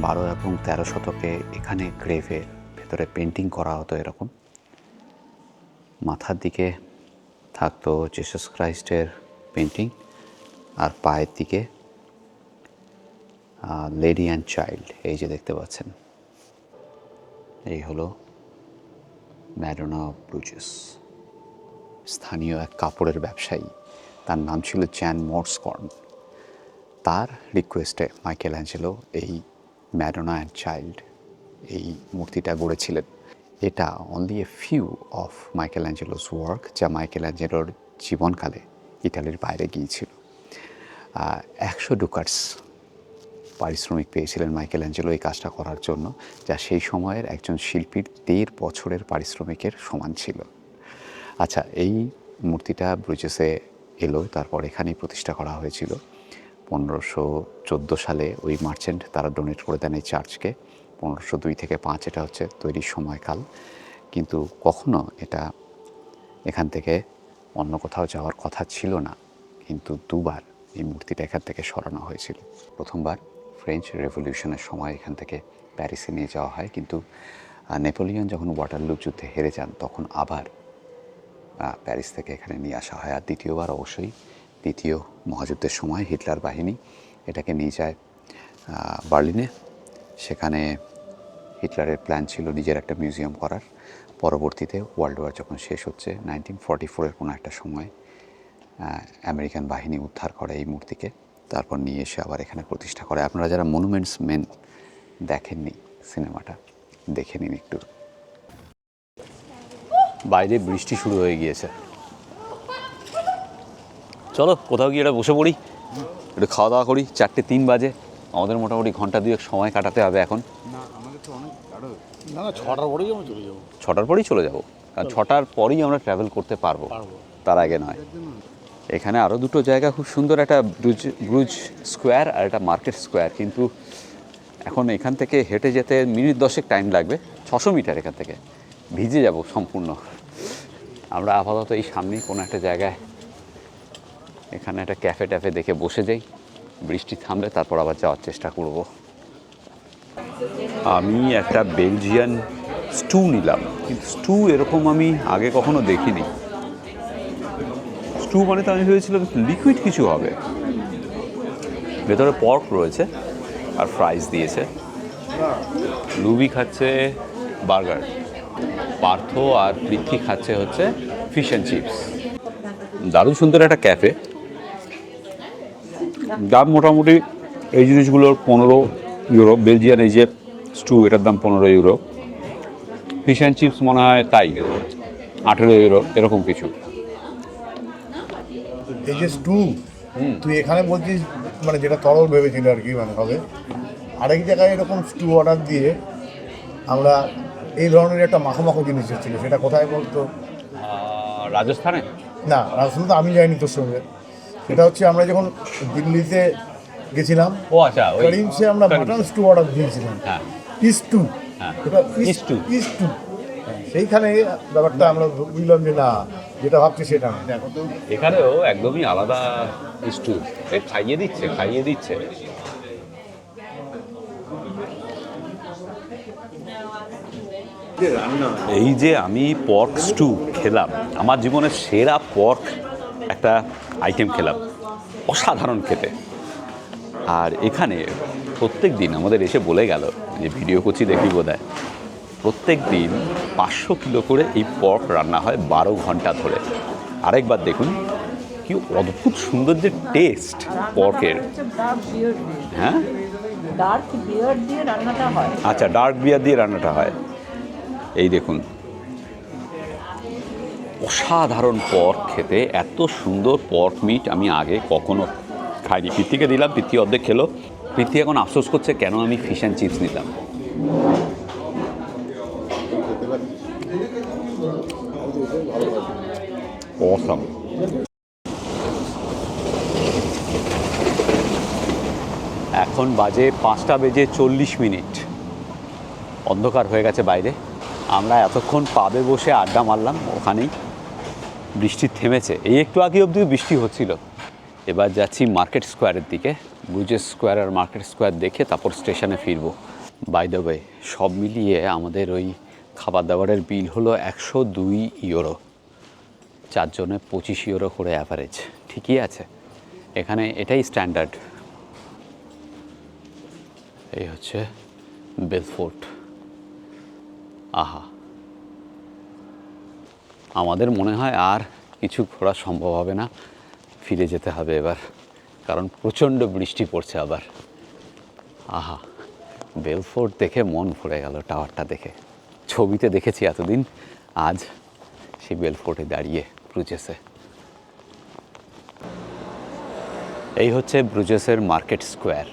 Speaker 1: বারো এবং 13 শতকে এখানে গ্রেভের ভেতরে পেন্টিং করা হতো এরকম। মাথার দিকে থাকতো জিসাস ক্রাইস্টের পেন্টিং, আর পায়ের দিকে লেডি অ্যান্ড চাইল্ড, এই যে দেখতে পাচ্ছেন। এই হলো ম্যাডোনা অফ ব্রুজেস। স্থানীয় এক কাপড়ের ব্যবসায়ী, তার নাম ছিল জ্যান মর্সকর্ন। তার রিকোয়েস্টে মাইকেল অ্যাঞ্জেলো এই ম্যাডোনা অ্যান্ড চাইল্ড এই মূর্তিটা গড়েছিলেন। এটা only a few of Michelangelo's work, যা মাইকেল অ্যাঞ্জেলোর জীবনকালে ইটালির বাইরে গিয়েছিল। 100 ডুকাটস পারিশ্রমিক পেয়েছিলেন মাইকেল অ্যাঞ্জেলো এই কাজটা করার জন্য, যা সেই সময়ের একজন শিল্পীর 13 বছরের পারিশ্রমিকের সমান ছিল। আচ্ছা, এই মূর্তিটা ব্রুজেসে এলো, তারপর এখানেই প্রতিষ্ঠা করা হয়েছিল। 1514 সালে ওই মার্চেন্ট তারা ডোনেট করে দেন এই চার্চকে। 1502 থেকে 5 এটা হচ্ছে তৈরির সময়কাল, কিন্তু কখনো এটা এখান থেকে অন্য কোথাও যাওয়ার কথা ছিল না। কিন্তু দুবার এই মূর্তিটা এখান থেকে সরানো হয়েছিল। প্রথমবার ফ্রেঞ্চ রেভলিউশনের সময় এখান থেকে প্যারিসে নিয়ে যাওয়া হয়, কিন্তু নেপোলিয়ন যখন ওয়াটারলু যুদ্ধে হেরে যান তখন আবার প্যারিস থেকে এখানে নিয়ে আসা হয়। আর দ্বিতীয়বার অবশ্যই দ্বিতীয় মহাযুদ্ধের সময় হিটলার বাহিনী এটাকে নিয়ে যায় বার্লিনে। সেখানে হিটলারের প্ল্যান ছিল নিজের একটা মিউজিয়াম করার। পরবর্তীতে ওয়ার্ল্ড ওয়ার যখন শেষ হচ্ছে 1944-এর কোনো একটা সময় আমেরিকান বাহিনী উদ্ধার করে এই মূর্তিকে, তারপর নিয়ে এসে আবার এখানে প্রতিষ্ঠা করে। আপনারা যারা মনুমেন্টস মেন দেখেননি সিনেমাটা, দেখে নিন একটু। বাইরে বৃষ্টি শুরু হয়ে গিয়েছে, চলো কোথাও গিয়ে এটা বসে পড়ি, একটু খাওয়া দাওয়া করি। 4:03 বাজে, আমাদের মোটামুটি ঘন্টা দুয়েক সময় কাটাতে হবে এখন।
Speaker 3: না 6টার পরেই আমরা চলে যাবো।
Speaker 1: 6টার পরেই চলে যাব, কারণ 6টার পরেই আমরা ট্রাভেল করতে পারবো, তার আগে নয়। এখানে আরও দুটো জায়গা খুব সুন্দর, একটা ব্রুজ স্কোয়ার আর একটা মার্কেট স্কোয়ার, কিন্তু এখন এখান থেকে হেঁটে যেতে মিনিট 10 টাইম লাগবে। 600 মিটার এখান থেকে, ভিজে যাব সম্পূর্ণ। আমরা আপাতত এই সামনেই কোনো একটা জায়গায় এখানে একটা ক্যাফে ট্যাফে দেখে বসে যাই, বৃষ্টি থামলে তারপর আবার যাওয়ার চেষ্টা করব। আমি একটা বেলজিয়ান স্টু নিলাম, কিন্তু স্টু এরকম আমি আগে কখনো দেখিনি। স্টু মানে তো আমি ভেবেছিলাম লিকুইড কিছু হবে। ভেতরে পর্ক রয়েছে আর ফ্রাইস দিয়েছে। লুবি খাচ্ছে বার্গার, পার্থ আর পৃথ্বী খাচ্ছে হচ্ছে ফিশ অ্যান্ড চিপস। দারুণ সুন্দর একটা ক্যাফে। দাম মোটামুটি এই জিনিসগুলোর 15 ইউরো। বেলজিয়ান এই যে স্টু, এটার দাম 15 ইউরো। ফিশ অ্যান্ড চিপস মনে হয় তাই 18 ইউরো, এরকম কিছু।
Speaker 3: এই যে স্টু, তুই এখানে বলছিস মানে যেটা তরল ভেবেছিল আর কি, মানে হবে আরেক জায়গায় এরকম স্টু অর্ডার দিয়ে আমরা এই ধরনের একটা মাখো মাখো জিনিস ছিল, সেটা কোথায় বলতো?
Speaker 1: রাজস্থানে
Speaker 3: না, রাজস্থানে তো আমি যাইনি তোর সঙ্গে। সেটা হচ্ছে আমরা যখন দিল্লিতে গেছিলাম,
Speaker 1: ও আচ্ছা,
Speaker 3: করিমসে আমরা মাটন স্টু অর্ডার দিয়েছিলাম।
Speaker 1: হ্যাঁ,
Speaker 3: ইস্টু,
Speaker 1: হ্যাঁ,
Speaker 3: এটা
Speaker 1: ইস্টু।
Speaker 3: ইস্টু। সেইখানে ব্যাপারটা আমরা বুঝলাম যে না, যেটা ভাবছি সেটা না।
Speaker 1: এখানেও একদমই আলাদা স্টু, খাইয়ে দিচ্ছে। এই যে আমি পর্ক স্টু খেলাম, আমার জীবনের সেরা পর্ক একটা আইটেম খেলাম, অসাধারণ খেতে। আর এখানে প্রত্যেক দিন আমাদের এসে বলে গেল যে ভিডিও করছি দেখি বোধহয় প্রত্যেক দিন 500 কিলো করে এই পর্ক রান্না হয় 12 ঘন্টা ধরে। আরেকবার দেখুন কি অদ্ভুত সুন্দর যে টেস্ট পর্কের। হ্যাঁ,
Speaker 5: ডার্ক বিয়ার দিয়ে রান্নাটা হয়।
Speaker 1: আচ্ছা, ডার্ক বিয়ার দিয়ে রান্নাটা হয়। এই দেখুন, অসাধারণ পর্ক খেতে। এত সুন্দর পর্ক মিট আমি আগে কখনো খাইনি। পৃথ্বীকে দিলাম, পৃথ্বী অর্ধেক খেলো। পৃথ্বী এখন আফসোস করছে কেন আমি ফিশ অ্যান্ড চিপস নিলাম। অসাম। এখন বাজে 5:40। অন্ধকার হয়ে গেছে বাইরে। আমরা এতক্ষণ পাবে বসে আড্ডা মারলাম, ওখানেই বৃষ্টি থেমেছে। এই একটু আগে অবধি বৃষ্টি হচ্ছিল। এবার যাচ্ছি মার্কেট স্কোয়ারের দিকে। ব্রুজেস স্কোয়ার আর মার্কেট স্কোয়ার দেখে তারপর স্টেশনে ফিরবো। বাই দ্য ওয়ে, সব মিলিয়ে আমাদের ওই খাবার দাবারের বিল হলো 102 ইউরো। 4 জনে 25 ইউরো করে অ্যাভারেজ। ঠিকই আছে, এখানে এটাই স্ট্যান্ডার্ড। এই হচ্ছে বেলফোর্ট। আহা, আমাদের মনে হয় আর কিছু ঘোরা সম্ভব হবে না, ফিরে যেতে হবে এবার, কারণ প্রচণ্ড বৃষ্টি পড়ছে আবার। আহা, বেলফোর্ট দেখে মন ভরে গেল। টাওয়ারটা দেখে ছবিতে দেখেছি এতদিন, আজ সেই বেলফোর্টে দাঁড়িয়ে ব্রুজেসে। এই হচ্ছে ব্রুজেসের মার্কেট স্কোয়ার।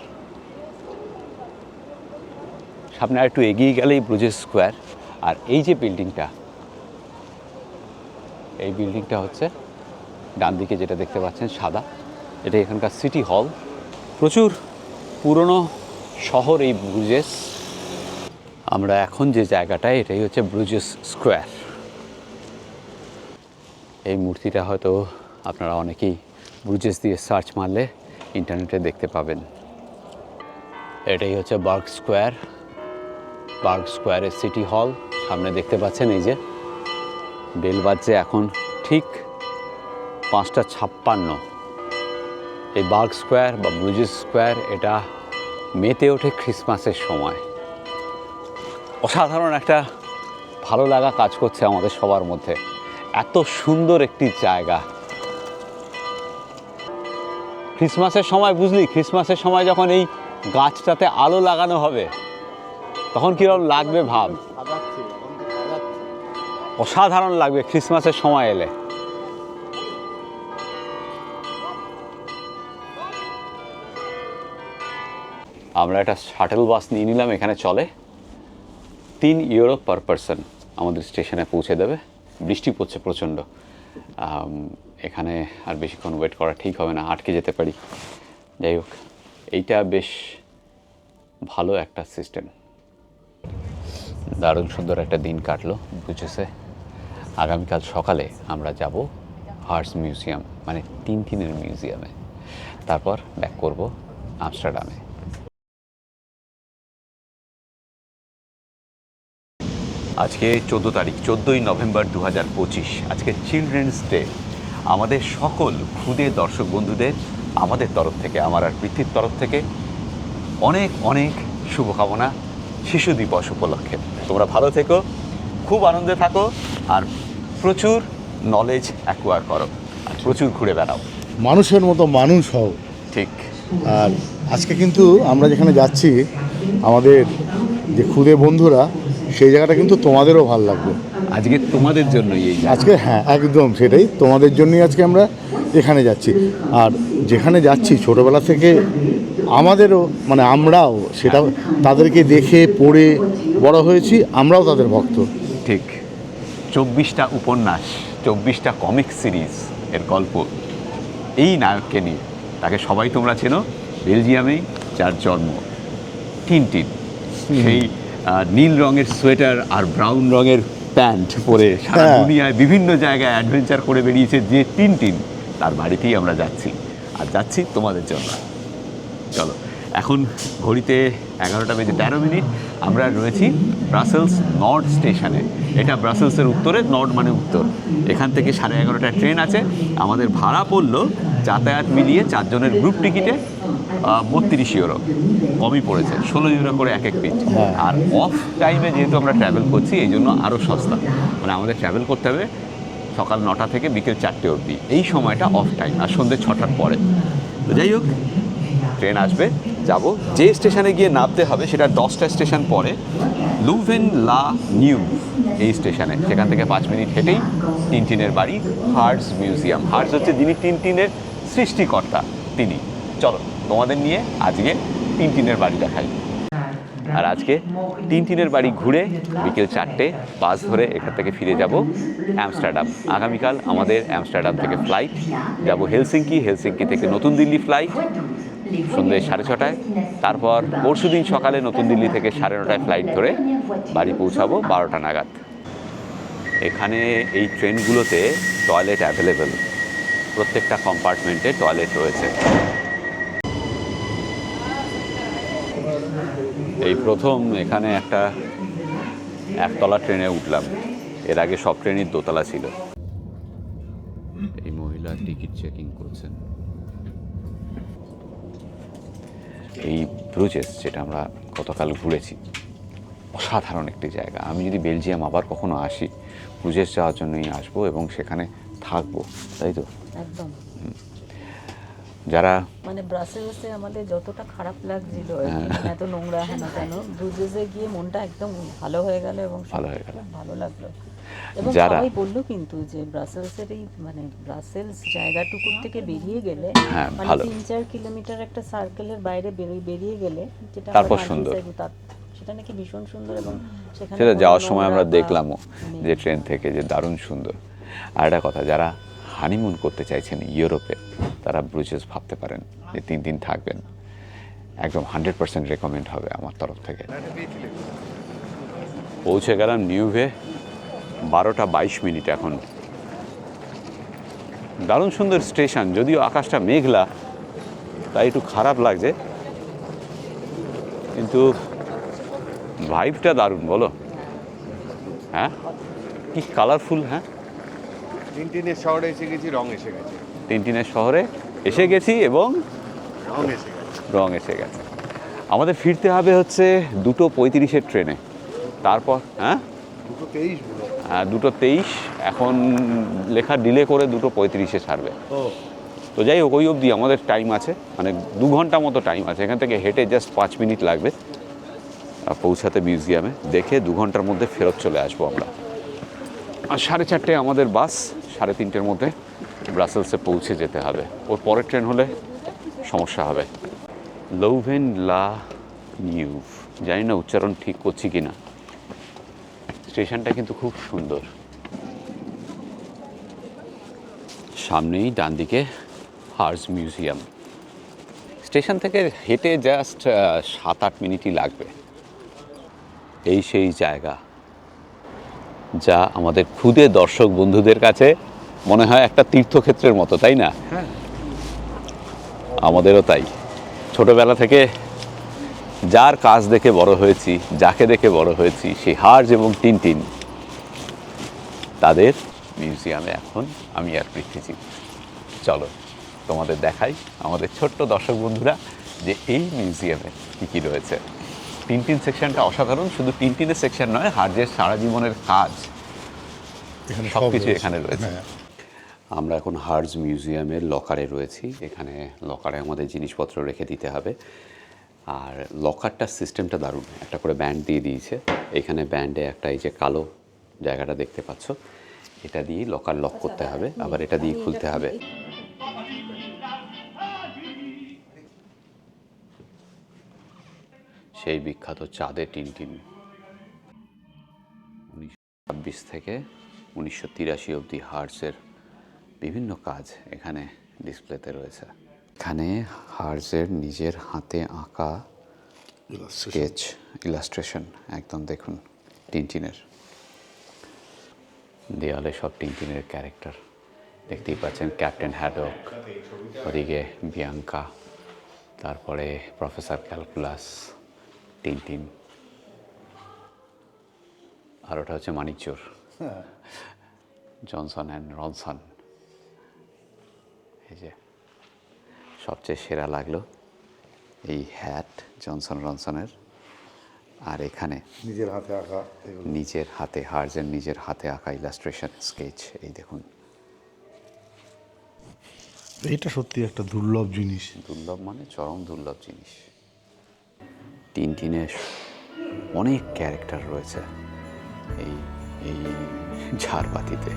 Speaker 1: সামনে আর একটু এগিয়ে গেলেই ব্রুজেস স্কোয়ার। আর এই যে বিল্ডিংটা, এই বিল্ডিংটা হচ্ছে ডান দিকে যেটা দেখতে পাচ্ছেন সাদা, এটা এখানকার সিটি হল। প্রচুর পুরনো শহর এই ব্রুজেস। আমরা এখন যে জায়গাটায়, এটাই হচ্ছে ব্রুজেস স্কোয়ার। এই মূর্তিটা হয়তো আপনারা অনেকেই ব্রুজেস দিয়ে সার্চ মারলে ইন্টারনেটে দেখতে পাবেন। এটাই হচ্ছে বার্গ স্কোয়ার। বার্গ স্কোয়ারের সিটি হল। সামনে দেখতে পাচ্ছেন এই যে বেল বাজছে এখন ঠিক 5:56। এই বার্গ স্কোয়ার বা ব্রুজেস স্কোয়ার, এটা মেতে ওঠে ক্রিসমাসের সময়। অসাধারণ একটা ভালো লাগা কাজ করছে আমাদের সবার মধ্যে। এত সুন্দর একটি জায়গা। ক্রিসমাসের সময়, বুঝলি, ক্রিসমাসের সময় যখন এই গাছটাতে আলো লাগানো হবে তখন কীরকম লাগবে ভাব। অসাধারণ লাগবে ক্রিসমাসের সময় এলে। আমরা একটা শাটেল বাস নিয়ে নিলাম, এখানে চলে। 3 ইউরো পার পারসন আমাদের স্টেশনে পৌঁছে দেবে। বৃষ্টি পড়ছে প্রচণ্ড, এখানে আর বেশিক্ষণ ওয়েট করা ঠিক হবে না, আটকে যেতে পারি। যাই হোক, এইটা বেশ ভালো একটা সিস্টেম। দারুণ সুন্দর একটা দিন কাটলো বুঝেছে। আগামীকাল সকালে আমরা যাব হার্স মিউজিয়াম, মানে টিনটিনের মিউজিয়ামে। তারপর ব্যাক করব আমস্টারডামে। আজকে 14 তারিখ, 14ই নভেম্বর 2025। আজকে চিলড্রেন্স ডে। আমাদের সকল ক্ষুদে দর্শক বন্ধুদের আমাদের তরফ থেকে, আমার আর পৃথ্বীর তরফ থেকে অনেক অনেক শুভকামনা শিশু দিবস উপলক্ষে। তোমরা ভালো থেকো, খুব আনন্দে থাকো, আর প্রচুর নলেজ অ্যাকোয়ার করো, আর প্রচুর ঘুরে বেড়াও।
Speaker 3: মানুষের মতো মানুষ হও।
Speaker 1: ঠিক।
Speaker 3: আর আজকে কিন্তু আমরা যেখানে যাচ্ছি, আমাদের যে ক্ষুদে বন্ধুরা, সেই জায়গাটা কিন্তু তোমাদেরও ভালো লাগবে।
Speaker 1: আজকে তোমাদের জন্যই এই
Speaker 3: আজকে, হ্যাঁ একদম সেটাই, তোমাদের জন্যই আজকে আমরা এখানে যাচ্ছি। আর যেখানে যাচ্ছি ছোটোবেলা থেকে আমাদেরও, মানে আমরাও সেটা তাদেরকে দেখে পড়ে বড় হয়েছি, আমরাও তাদের ভক্ত।
Speaker 1: ঠিক। 24টা উপন্যাস, 24টা কমিক সিরিজ এর গল্প এই নায়ককে নিয়ে। তাকে সবাই তোমরা চেনো, বেলজিয়ামেই যার জন্ম। টিনটিন, সেই নীল রঙের সোয়েটার আর ব্রাউন রঙের প্যান্ট পরে সারা দুনিয়ায় বিভিন্ন জায়গায় অ্যাডভেঞ্চার করে বেরিয়েছে যে টিনটিন, তার বাড়িতেই আমরা যাচ্ছি। আর যাচ্ছি তোমাদের জন্য। চলো, এখন ঘড়িতে 11:13। আমরা রয়েছি ব্রাসেলস নর্ড স্টেশনে। এটা ব্রাসেলসের উত্তরে, নর্ড মানে উত্তর। এখান থেকে 11:30টায় ট্রেন আছে। আমাদের ভাড়া পড়লো যাতায়াত মিলিয়ে 4 জনের গ্রুপ টিকিটে 32 ইউরো, কমই পড়েছে, 16 ইউরো করে এক পিচ। আর অফ টাইমে যেহেতু আমরা ট্রাভেল করছি এই জন্য আরও সস্তা। মানে আমাদের ট্রাভেল করতে হবে সকাল 9টা থেকে বিকেল 4টে অবধি, এই সময়টা অফ টাইম, আর সন্ধ্যে 6টার পরে। তো যাই হোক, ট্রেন আসবে, যাব। যে স্টেশনে গিয়ে নামতে হবে সেটা 10টা স্টেশন পরে লুভেন লা নিউ এই স্টেশনে। সেখান থেকে 5 মিনিট হেঁটেই টিনটিনের বাড়ি, হার্টস মিউজিয়াম। হার্টস হচ্ছে যিনি টিনটিনের সৃষ্টিকর্তা, তিনি। চলো তোমাদের নিয়ে আজকে টিনটিনের বাড়ি দেখাই। আর আজকে টিনটিনের বাড়ি ঘুরে বিকেল 4টে বাস ধরে এখান থেকে ফিরে যাব অ্যামস্টারডাম। আগামীকাল আমাদের অ্যামস্টারডাম থেকে ফ্লাইট, যাব হেলসিঙ্কি, হেলসিঙ্কি থেকে নতুন দিল্লি ফ্লাইট সন্ধ্যে 6:30টায়। তারপর পরশুদিন সকালে নতুন দিল্লি থেকে 9:30টায় ফ্লাইট ধরে বাড়ি পৌঁছাবো 12টা নাগাদ। এখানে এই ট্রেনগুলোতে টয়লেট অ্যাভেলেবেল, প্রত্যেকটা কম্পার্টমেন্টে টয়লেট রয়েছে। এই প্রথম এখানে একটা একতলা ট্রেনে উঠলাম, এর আগে সব ট্রেনই দোতলা ছিল। এই মহিলা টিকিট চেকিং করছেন। এই ব্রুজেস, যেটা আমরা গতকাল ঘুরেছি, অসাধারণ একটি জায়গা। আমি যদি বেলজিয়াম আবার কখনো আসি, ব্রুজেস যাওয়ার জন্যই আসবো এবং সেখানে থাকবো, তাই তো?
Speaker 5: একদম।
Speaker 1: যারা
Speaker 5: মানে ব্রাসেলসে আমাদের যতটা খারাপ লাগছিল আর কি, মানে এত নোংরা হেন কেন, ব্রুজেসে গিয়ে মনটা একদম ভালো হয়ে গেল এবং
Speaker 1: ভালো হয়ে গেল।
Speaker 5: ভালো লাগলো। এবং
Speaker 1: যারা-
Speaker 5: সবাই বললো কিন্তু যে ব্রাসেলসের এই মানে ব্রাসেলস জায়গাটুকুর থেকে বেরিয়ে গেলে,
Speaker 1: হ্যাঁ,
Speaker 5: মানে
Speaker 1: ভালো।
Speaker 5: 3-4 কিলোমিটার একটা সার্কেলের বাইরে বেরিয়ে গেলে, যেটা
Speaker 1: তারপর
Speaker 5: আমরা
Speaker 1: সুন্দর।
Speaker 5: সেটা নাকি ভীষণ সুন্দর। এবং সেখানে
Speaker 1: সেটা
Speaker 5: কোনো
Speaker 1: যাওয়ার সময় আমরা
Speaker 5: নোংরা বা
Speaker 1: দেখলামও
Speaker 5: নেই।
Speaker 1: যে ট্রেন থেকে, যে দারুণ সুন্দর। আর একটা কথা, যারা হানিমুন করতে চাইছেন ইউরোপে, তারা ব্রুজেস ভাবতে পারেন যে 3 দিন থাকবেন। একদম 100% রেকমেন্ড হবে আমার তরফ থেকে। পৌঁছে গেলাম নিউভে 12:22 এখন। দারুণ সুন্দর স্টেশন, যদিও আকাশটা মেঘলা, তাই একটু খারাপ লাগছে, কিন্তু ভাইবটা দারুণ, বলো? হ্যাঁ, কি কালারফুল। হ্যাঁ,
Speaker 4: টিনটিনের শহরে এসে গেছি, রং এসে গেছে।
Speaker 1: টিনটিনের শহরে এসে গেছি এবং
Speaker 4: রং এসে গেছে।
Speaker 1: রং এসে গেছে। আমাদের ফিরতে হবে হচ্ছে 2:35 ট্রেনে। তারপর 2:23, এখন লেখা ডিলে করে 2:35 ছাড়বে। তো যাই হোক, ওই অবধি আমাদের টাইম আছে, মানে 2 ঘন্টা মতো টাইম আছে। এখান থেকে হেঁটে জাস্ট 5 মিনিট লাগবে পৌঁছাতে মিউজিয়ামে। দেখে 2 ঘন্টার মধ্যে ফেরত চলে আসবো আমরা। আর 4:30 আমাদের বাস, 3:30-এর মধ্যে ব্রাসেলসে পৌঁছে যেতে হবে। ওর পরের ট্রেন হলে সমস্যা হবে। লৌভেন লা নিউ, জানি না উচ্চারণ ঠিক করছি কি না। স্টেশনটা কিন্তু খুব সুন্দর। সামনেই ডান দিকে হার্টস মিউজিয়াম। স্টেশন থেকে হেঁটে জাস্ট 7-8 মিনিটই লাগবে। এই সেই জায়গা যা আমাদের খুদে দর্শক বন্ধুদের কাছে মনে হয় একটা তীর্থক্ষেত্রের মতো, তাই না? আমাদেরও তাই। ছোটবেলা থেকে যার কাজ দেখে বড় হয়েছি, যাকে দেখে বড় হয়েছি, সেই হার্টস এবং টিনটিন, তাদের মিউজিয়ামে এখন আমি আর পৃথ্বীজিৎ। চলো তোমাদের দেখাই, আমাদের ছোট্ট দর্শক বন্ধুরা, যে এই মিউজিয়ামে কী কী রয়েছে। টিনটিন সেকশনটা অসাধারণ। শুধু টিনটিনের সেকশন নয়, হার্টসের সারা জীবনের কাজ সব কিছু এখানে রয়েছে। আমরা এখন হার্টস মিউজিয়ামের লকারে রয়েছি। এখানে লকারে আমাদের জিনিসপত্র রেখে দিতে হবে। আর লকারটার সিস্টেমটা দারুণ, একটা করে ব্যান্ড দিয়ে দিয়েছে। এখানে ব্যান্ডে একটা এই যে কালো জায়গাটা দেখতে পাচ্ছ, এটা দিয়ে লকার লক করতে হবে, আবার এটা দিয়ে খুলতে হবে। সেই বিখ্যাত চাঁদে টিনটিন, 1926 থেকে 1983 অবধি হার্টসের বিভিন্ন কাজ এখানে ডিসপ্লেতে রয়েছে। এখানে হার্টসের নিজের হাতে আঁকা স্কেচ, ইলাস্ট্রেশন, একদম দেখুন টিনটিনের। দেয়ালে সব টিনটিনের ক্যারেক্টার দেখতেই পাচ্ছেন। ক্যাপ্টেন হ্যাডক, ওদিকে বিয়াঙ্কা, তারপরে প্রফেসর ক্যালকুলাস, টিনটিন, আর ওটা হচ্ছে মানিকচোর, জনসন অ্যান্ড রনসন। এই যে সবচেয়ে সেরা লাগলো এই হ্যাট জনসন রনসনের, আর এখানে
Speaker 3: নিজের হাতে আঁকা এগুলো।
Speaker 1: নিজের হাতে হার্জের নিজের হাতে আঁকা ইলাস্ট্রেশন স্কেচ। এই দেখুন,
Speaker 3: এটা সত্যি একটা দুর্লভ জিনিস।
Speaker 1: দুর্লভ মানে চরম দুর্লভ জিনিস। টিনটিনের অনেক ক্যারেক্টার রয়েছে এই এই ঝাড়বাতিতে।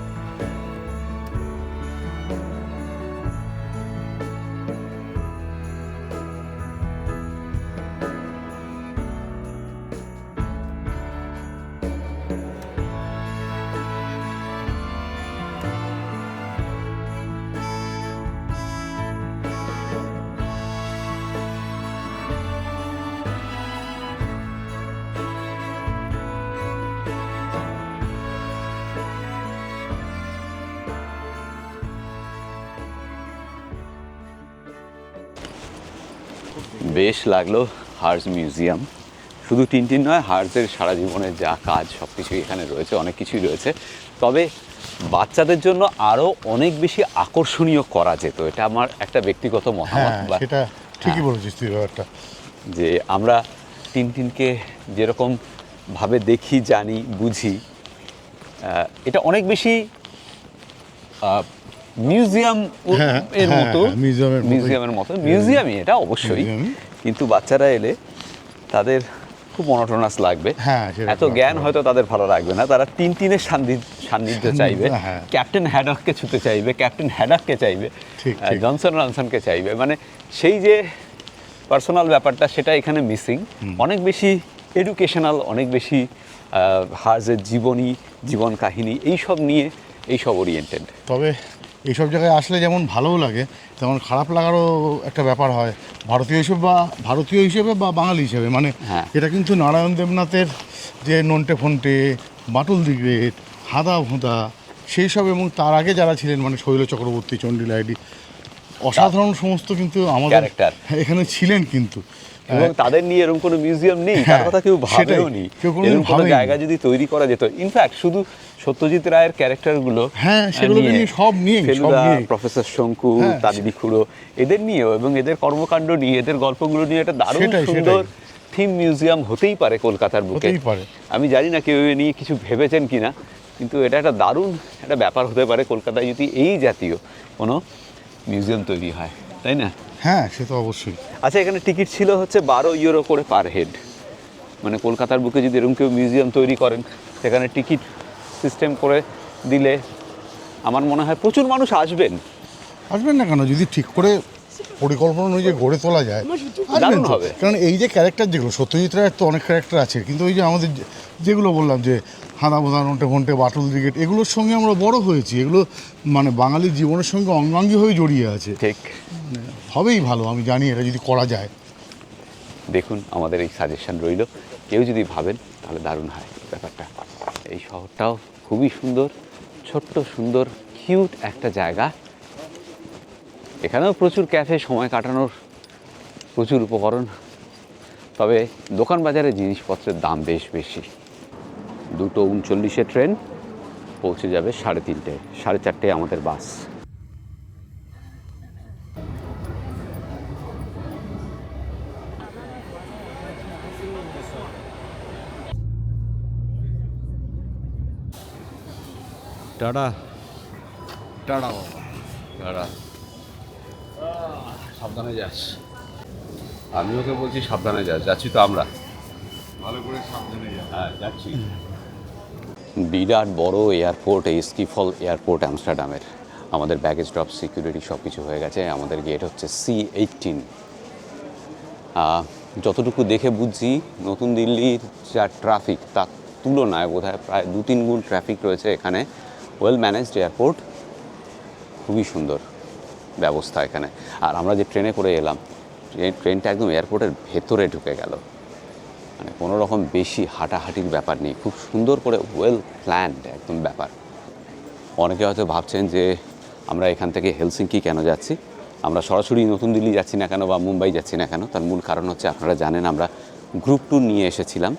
Speaker 1: বেশ লাগলো হার্জ মিউজিয়াম। শুধু টিনটিন নয়, হার্জের সারা জীবনের যা কাজ সব কিছুই এখানে রয়েছে, অনেক কিছুই রয়েছে। তবে বাচ্চাদের জন্য আরও অনেক বেশি আকর্ষণীয় করা যেত, এটা আমার একটা ব্যক্তিগত মতামত।
Speaker 3: হ্যাঁ, সেটা ঠিকই বলেছিস তুই ব্যাপারটা।
Speaker 1: যে আমরা টিনটিনকে যেরকম ভাবে দেখি, জানি, বুঝি, এটা অনেক বেশি মিউজিয়াম এর মতো, মিউজিয়ামের মতো, মিউজিয়ামই এটা অবশ্যই। কিন্তু বাচ্চারা এলে তাদের খুব মনোটোনাস লাগবে, এত জ্ঞান হয়তো তাদের ভালো লাগবে না। তারা টিনটিনের সান্নিধ্য চাইবে, ক্যাপ্টেন হ্যাডককে ছুতে চাইবে, ক্যাপ্টেন হ্যাডককে চাইবে, জনসন রনসনকে চাইবে। মানে সেই যে পার্সোনাল ব্যাপারটা, সেটা এখানে মিসিং। অনেক বেশি এডুকেশনাল, অনেক বেশি হার্জের জীবনী, জীবন কাহিনী এইসব নিয়ে, এইসব ওরিয়েন্টেড।
Speaker 3: তবে এইসব জায়গায় আসলে যেমন ভালোও লাগে, তেমন খারাপ লাগারও একটা ব্যাপার হয় ভারতীয় হিসেবে বা বাঙালি হিসেবে। মানে এটা কিন্তু নারায়ণ দেবনাথের যে নন্টে ফন্টে, বাটুল দি গ্রেট, হাদা ভোঁদা, সেই সব, এবং তার আগে যারা ছিলেন মানে শৈল চক্রবর্তী, চণ্ডী লাহিড়ী, অসাধারণ সমস্ত কিন্তু আমাদের এখানে ছিলেন। কিন্তু
Speaker 1: এবং তাদের নিয়ে এরকম কোনো মিউজিয়াম নেই, তার কথা কেউ ভাবেও নি। এরকম কোনো জায়গা যদি তৈরি করা যেত, ইনফ্যাক্ট শুধু সত্যজিৎ রায়ের ক্যারেক্টারগুলো, প্রফেসর শঙ্কু, তারিণী খুড়ো, এদের নিয়েও এবং এদের কর্মকাণ্ড নিয়ে, এদের গল্পগুলো নিয়ে একটা দারুণ সুন্দর থিম মিউজিয়াম হতেই পারে কলকাতার বুকে। আমি জানি না কেউ এ নিয়ে কিছু ভেবেছেন কিনা, কিন্তু এটা একটা দারুণ একটা ব্যাপার হতে পারে কলকাতায় যদি এই জাতীয় কোনো মিউজিয়াম তৈরি হয়, তাই না?
Speaker 3: হ্যাঁ, সে তো অবশ্যই।
Speaker 1: আচ্ছা, এখানে টিকিট ছিল হচ্ছে 12 ইউরো করে পার হেড। মানে কলকাতার বুকে যদি এরকম কেউ মিউজিয়াম তৈরি করেন, সেখানে টিকিট সিস্টেম করে দিলে আমার মনে হয় প্রচুর মানুষ আসবেন
Speaker 3: না কেন, যদি ঠিক করে পরিকল্পনা অনুযায়ী গড়ে তোলা যায়, দারুণ হবে। কারণ এই যে ক্যারেক্টার, যেগুলো সত্যজিৎ রায়ের তো অনেক ক্যারেক্টার আছে, কিন্তু ওই যে আমাদের যেগুলো বললাম যে হাদা ভোঁদা, নন্টে ফন্টে, বাটুল দি গ্রেট, এগুলোর সঙ্গে আমরা বড় হয়েছি। এগুলো মানে বাঙালির জীবনের সঙ্গে অঙ্গাঙ্গী হয়ে জড়িয়ে আছে।
Speaker 1: ঠিক,
Speaker 3: হবেই ভালো, আমি জানি এটা যদি করা যায়।
Speaker 1: দেখুন, আমাদের এই সাজেশন রইল, কেউ যদি ভাবেন তাহলে দারুণ হয় ব্যাপারটা। এই শহরটাও খুবই সুন্দর, ছোট্ট সুন্দর কিউট একটা জায়গা। এখানেও প্রচুর ক্যাফে, সময় কাটানোর প্রচুর উপকরণ। তবে দোকান বাজারে জিনিসপত্রের দাম বেশ বেশি। 2:39 ট্রেন পৌঁছে যাবে 3:30, 4:30 আমাদের বাস। টাটা
Speaker 3: টাটা
Speaker 1: টাটা, সাবধানে যাস। আমি ওকে বলছি সাবধানে যাস, যাচ্ছি তো আমরা,
Speaker 3: ভালো করে সাবধানে যা।
Speaker 1: হ্যাঁ, যাচ্ছি। বিরাট বড় এয়ারপোর্ট, এই স্কিফল এয়ারপোর্ট আমস্টারডামের। আমাদের ব্যাগেজ ড্রপ, সিকিউরিটি সব কিছু হয়ে গেছে। আমাদের গেট হচ্ছে C18। যতটুকু দেখে বুঝছি, নতুন দিল্লির যা ট্রাফিক তার তুলনায় বোধহয় প্রায় 2-3 গুণ ট্রাফিক রয়েছে এখানে। ওয়েল ম্যানেজড এয়ারপোর্ট, খুবই সুন্দর ব্যবস্থা এখানে। আর আমরা যে ট্রেনে করে এলাম, ট্রেনটা একদম এয়ারপোর্টের ভেতরে ঢুকে গেল। মানে কোনো রকম বেশি হাঁটাহাঁটির ব্যাপার নেই, খুব সুন্দর করে ওয়েল প্ল্যান্ড একদম ব্যাপার। অনেকে হয়তো ভাবছেন যে আমরা এখান থেকে হেলসিঙ্কি কেন যাচ্ছি। আমরা সরাসরি নতুন দিল্লি যাচ্ছি না কেন বা মুম্বাই যাচ্ছি না কেন, তার মূল কারণ হচ্ছে আপনারা জানেন আমরা গ্রুপ ট্যুর নিয়ে এসেছিলাম।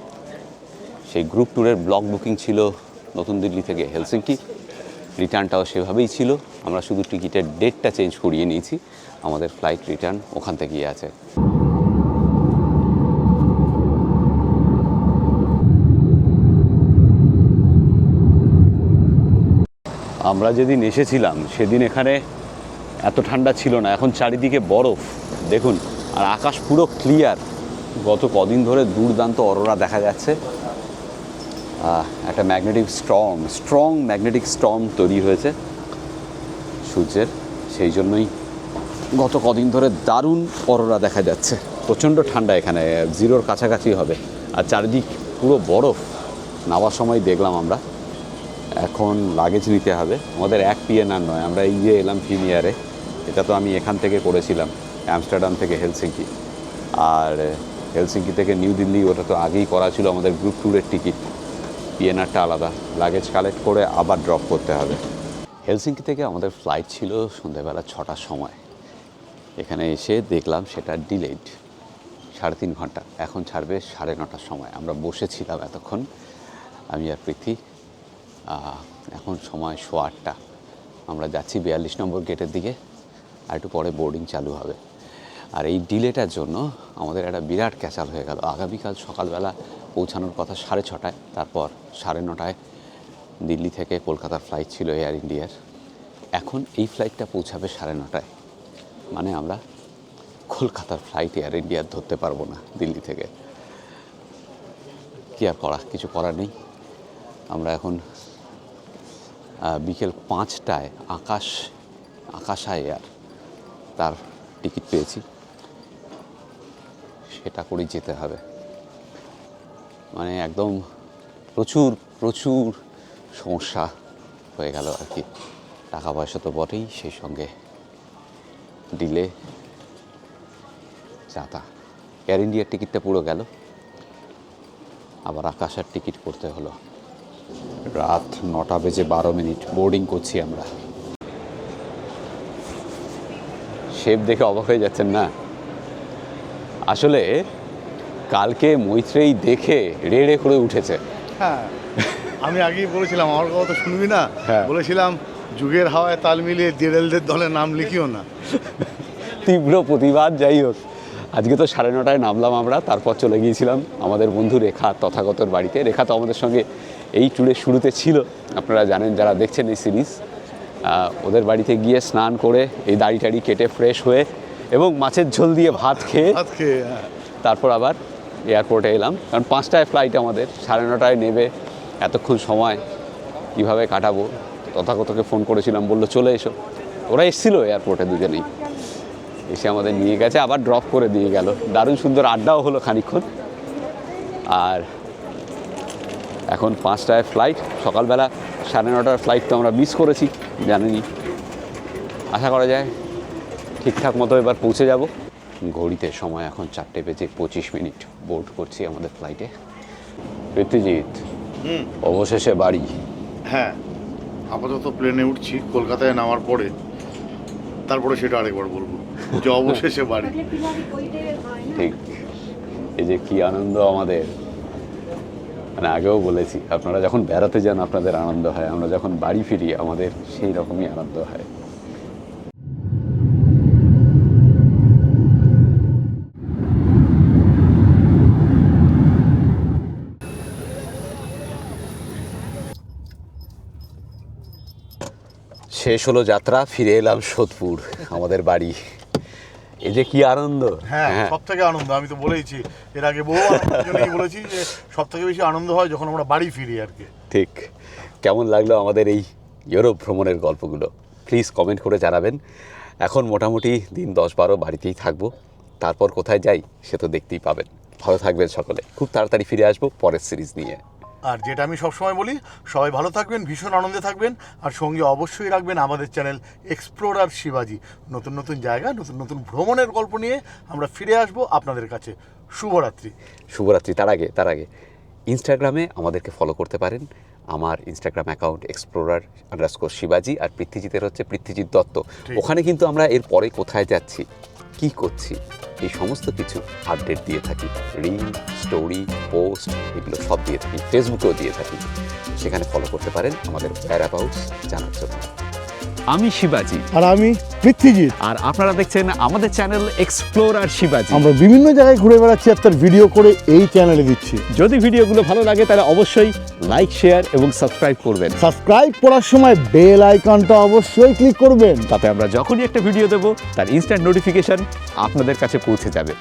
Speaker 1: সেই গ্রুপ ট্যুরের ব্লক বুকিং ছিল নতুন দিল্লি থেকে হেলসিঙ্কি, রিটার্নটাও সেভাবেই ছিল। আমরা শুধু টিকিটের ডেটটা চেঞ্জ করিয়ে নিয়েছি, আমাদের ফ্লাইট রিটার্ন ওখান থেকেই আছে। আমরা যেদিন এসেছিলাম সেদিন এখানে এত ঠান্ডা ছিল না, এখন চারিদিকে বরফ দেখুন, আর আকাশ পুরো ক্লিয়ার। গত কদিন ধরে দুর্দান্ত অরোরা দেখা যাচ্ছে। একটা ম্যাগনেটিক স্ট্রং ম্যাগনেটিক স্টর্ম তৈরি হয়েছে সূর্যের, সেই জন্যই গত কদিন ধরে দারুণ অরোরা দেখা যাচ্ছে। প্রচণ্ড ঠান্ডা, এখানে 0-র কাছাকাছি হবে, আর চারিদিক পুরো বরফ। নামার সময় দেখলাম আমরা। এখন লাগেজ নিতে হবে আমাদের, 1 PNR নয়, আমরা এই যে এলাম প্রিমিয়ারে, এটা তো আমি এখান থেকে করেছিলাম আমস্টারডাম থেকে হেলসিঙ্কি, আর হেলসিঙ্কি থেকে নিউ দিল্লি ওটা তো আগেই করা ছিল আমাদের গ্রুপ ট্যুরের টিকিট। পিএনআরটা আলাদা, লাগেজ কালেক্ট করে আবার ড্রপ করতে হবে। হেলসিঙ্কি থেকে আমাদের ফ্লাইট ছিল সন্ধ্যাবেলা 6টার সময়। এখানে এসে দেখলাম সেটা ডিলেড 3.5 ঘন্টা, এখন ছাড়বে 9:30টার সময়। আমরা বসেছিলাম এতক্ষণ, আমি আর পৃথ্বী। এখন সময় 8:15। আমরা যাচ্ছি 42 নম্বর গেটের দিকে, আর একটু পরে বোর্ডিং চালু হবে। আর এই ডিলেটার জন্য আমাদের একটা বিরাট ক্যাচাল হয়ে গেল। আগামীকাল সকালবেলা পৌঁছানোর কথা 6:30টায়, তারপর 9:30টায় দিল্লি থেকে কলকাতার ফ্লাইট ছিল এয়ার ইন্ডিয়ার। এখন এই ফ্লাইটটা পৌঁছাবে 9:30টায়, মানে আমরা কলকাতার ফ্লাইট এয়ার ইন্ডিয়ার ধরতে পারবো না দিল্লি থেকে। কী আর করা, কিছু করার নেই। আমরা এখন বিকেল 5টায় আকাশা এয়ার তার টিকিট পেয়েছি, সেটা করেই যেতে হবে। মানে একদম প্রচুর সমস্যা হয়ে গেল আর কি। টাকা পয়সা তো বটেই, সেই সঙ্গে ডিলে, যাতা। এয়ার ইন্ডিয়ার টিকিটটা পুরো গেল, আবার আকাশার টিকিট করতে হলো। রাত 9:12 বোর্ডিং করছি আমরা। শেপ দেখে অবাক হয়ে যাচ্ছেন না? আসলে কালকে মৈত্রেয়ী দেখে রেড়ে করে উঠেছে।
Speaker 3: হ্যাঁ, আমি আগেই বলেছিলাম, আমার কথা তো শুনবি না।
Speaker 1: হ্যাঁ।
Speaker 3: বলেছিলাম যুগের হাওয়ায় তাল মিলিয়ে জেরেলদের দলে নাম লিখিও না।
Speaker 1: তীব্র প্রতিবাদ। যাই হোক, আজকে তো 9:30টায় নামলাম আমরা, তারপর চলে গিয়েছিলাম আমাদের বন্ধু রেখা তথাগতর বাড়িতে। রেখা তো আমাদের সঙ্গে এই ট্যুরের শুরুতে ছিল, আপনারা জানেন যারা দেখছেন এই সিরিজ। ওদের বাড়িতে গিয়ে স্নান করে এই দাড়ি টাড়ি কেটে ফ্রেশ হয়ে এবং মাছের ঝোল দিয়ে ভাত খেয়ে তারপর আবার এয়ারপোর্টে এলাম, কারণ 5টায় ফ্লাইট আমাদের, 9:30টায় নেবে। এতক্ষণ সময় কীভাবে কাটাবো? তথাগতকে ফোন করেছিলাম, বললো চলে এসো। ওরা এসেছিলো এয়ারপোর্টে দুজনেই, এসে আমাদের নিয়ে গেছে, আবার ড্রপ করে দিয়ে গেল। দারুণ সুন্দর আড্ডাও হলো খানিকক্ষণ। আর এখন 5টায় ফ্লাইট, সকালবেলা 9:30টার ফ্লাইট তো আমরা মিস করেছি জানেনই। আশা করা যায় ঠিকঠাক মতো এবার পৌঁছে যাব। ঘড়িতে সময় এখন 4:25 বোর্ড করছি আমাদের ফ্লাইটে। পৃথ্বীজিৎ, অবশেষে বাড়ি।
Speaker 3: হ্যাঁ, আপাতত প্লেনে উঠছি, কলকাতায় নামার পরে তারপরে সেটা আরেকবার বলবো যে অবশেষে বাড়ি।
Speaker 1: ঠিক, এই যে কি আনন্দ আমাদের। মানে আগেও বলেছি, আপনারা যখন বেড়াতে যান আপনাদের আনন্দ হয়, আমরা যখন বাড়ি ফিরি আমাদের সেই রকমই আনন্দ হয়। শেষ হলো যাত্রা, ফিরে এলাম সোদপুর আমাদের বাড়ি। এই যে কি আনন্দ।
Speaker 3: হ্যাঁ, সব থেকে আনন্দ। আমি তো বলেইছি এর আগে বহু বলেছি যে সব থেকে বেশি আনন্দ হয় যখন আমরা বাড়ি ফিরি আর কি।
Speaker 1: ঠিক। কেমন লাগলো আমাদের এই ইউরোপ ভ্রমণের গল্পগুলো প্লিজ কমেন্ট করে জানাবেন। এখন মোটামুটি দিন 10-12 বাড়িতেই থাকবো, তারপর কোথায় যাই সে তো দেখতেই পাবেন। ভালো থাকবেন সকলে, খুব তাড়াতাড়ি ফিরে আসবো পরের সিরিজ নিয়ে।
Speaker 3: আর যেটা আমি সবসময় বলি, সবাই ভালো থাকবেন, ভীষণ আনন্দে থাকবেন, আর সঙ্গে অবশ্যই রাখবেন আমাদের চ্যানেল এক্সপ্লোরার শিবাজি। নতুন নতুন জায়গা, নতুন নতুন ভ্রমণের গল্প নিয়ে আমরা ফিরে আসবো আপনাদের কাছে। শুভরাত্রি।
Speaker 1: শুভরাত্রি। তার আগে ইনস্টাগ্রামে আমাদেরকে ফলো করতে পারেন, আমার ইনস্টাগ্রাম অ্যাকাউন্ট explorer_শিবাজি, আর পৃথ্বীজিতের হচ্ছে পৃথ্বীজিৎ দত্ত। ওখানে কিন্তু আমরা এর পরে কোথায় যাচ্ছি, কি করছি, এই সমস্ত কিছু আপডেট দিয়ে থাকি। রিল, স্টোরি, পোস্ট এগুলো সব দিয়ে থাকি, ফেসবুকেও দিয়ে থাকি। সেখানে ফলো করতে পারেন আমাদের whereabouts জানার জন্য। আমি শিবাজি,
Speaker 3: আর আমি পৃথ্বীজিৎ।
Speaker 1: আর আপনারা দেখছেন আমাদের চ্যানেল এক্সপ্লোরার শিবাজি।
Speaker 3: আমরা বিভিন্ন জায়গায় ঘুরে বেড়াচ্ছি আর তার ভিডিও করে এই চ্যানেলে দিচ্ছি।
Speaker 1: যদি ভিডিওগুলো ভালো লাগে তাহলে অবশ্যই লাইক, শেয়ার এবং সাবস্ক্রাইব করবেন।
Speaker 3: সাবস্ক্রাইব করার সময় বেল আইকনটা অবশ্যই ক্লিক করবেন।
Speaker 1: তাতে আমরা যখনই একটা ভিডিও দেবো তার ইনস্ট্যান্ট নোটিফিকেশন আপনাদের কাছে পৌঁছে যাবে।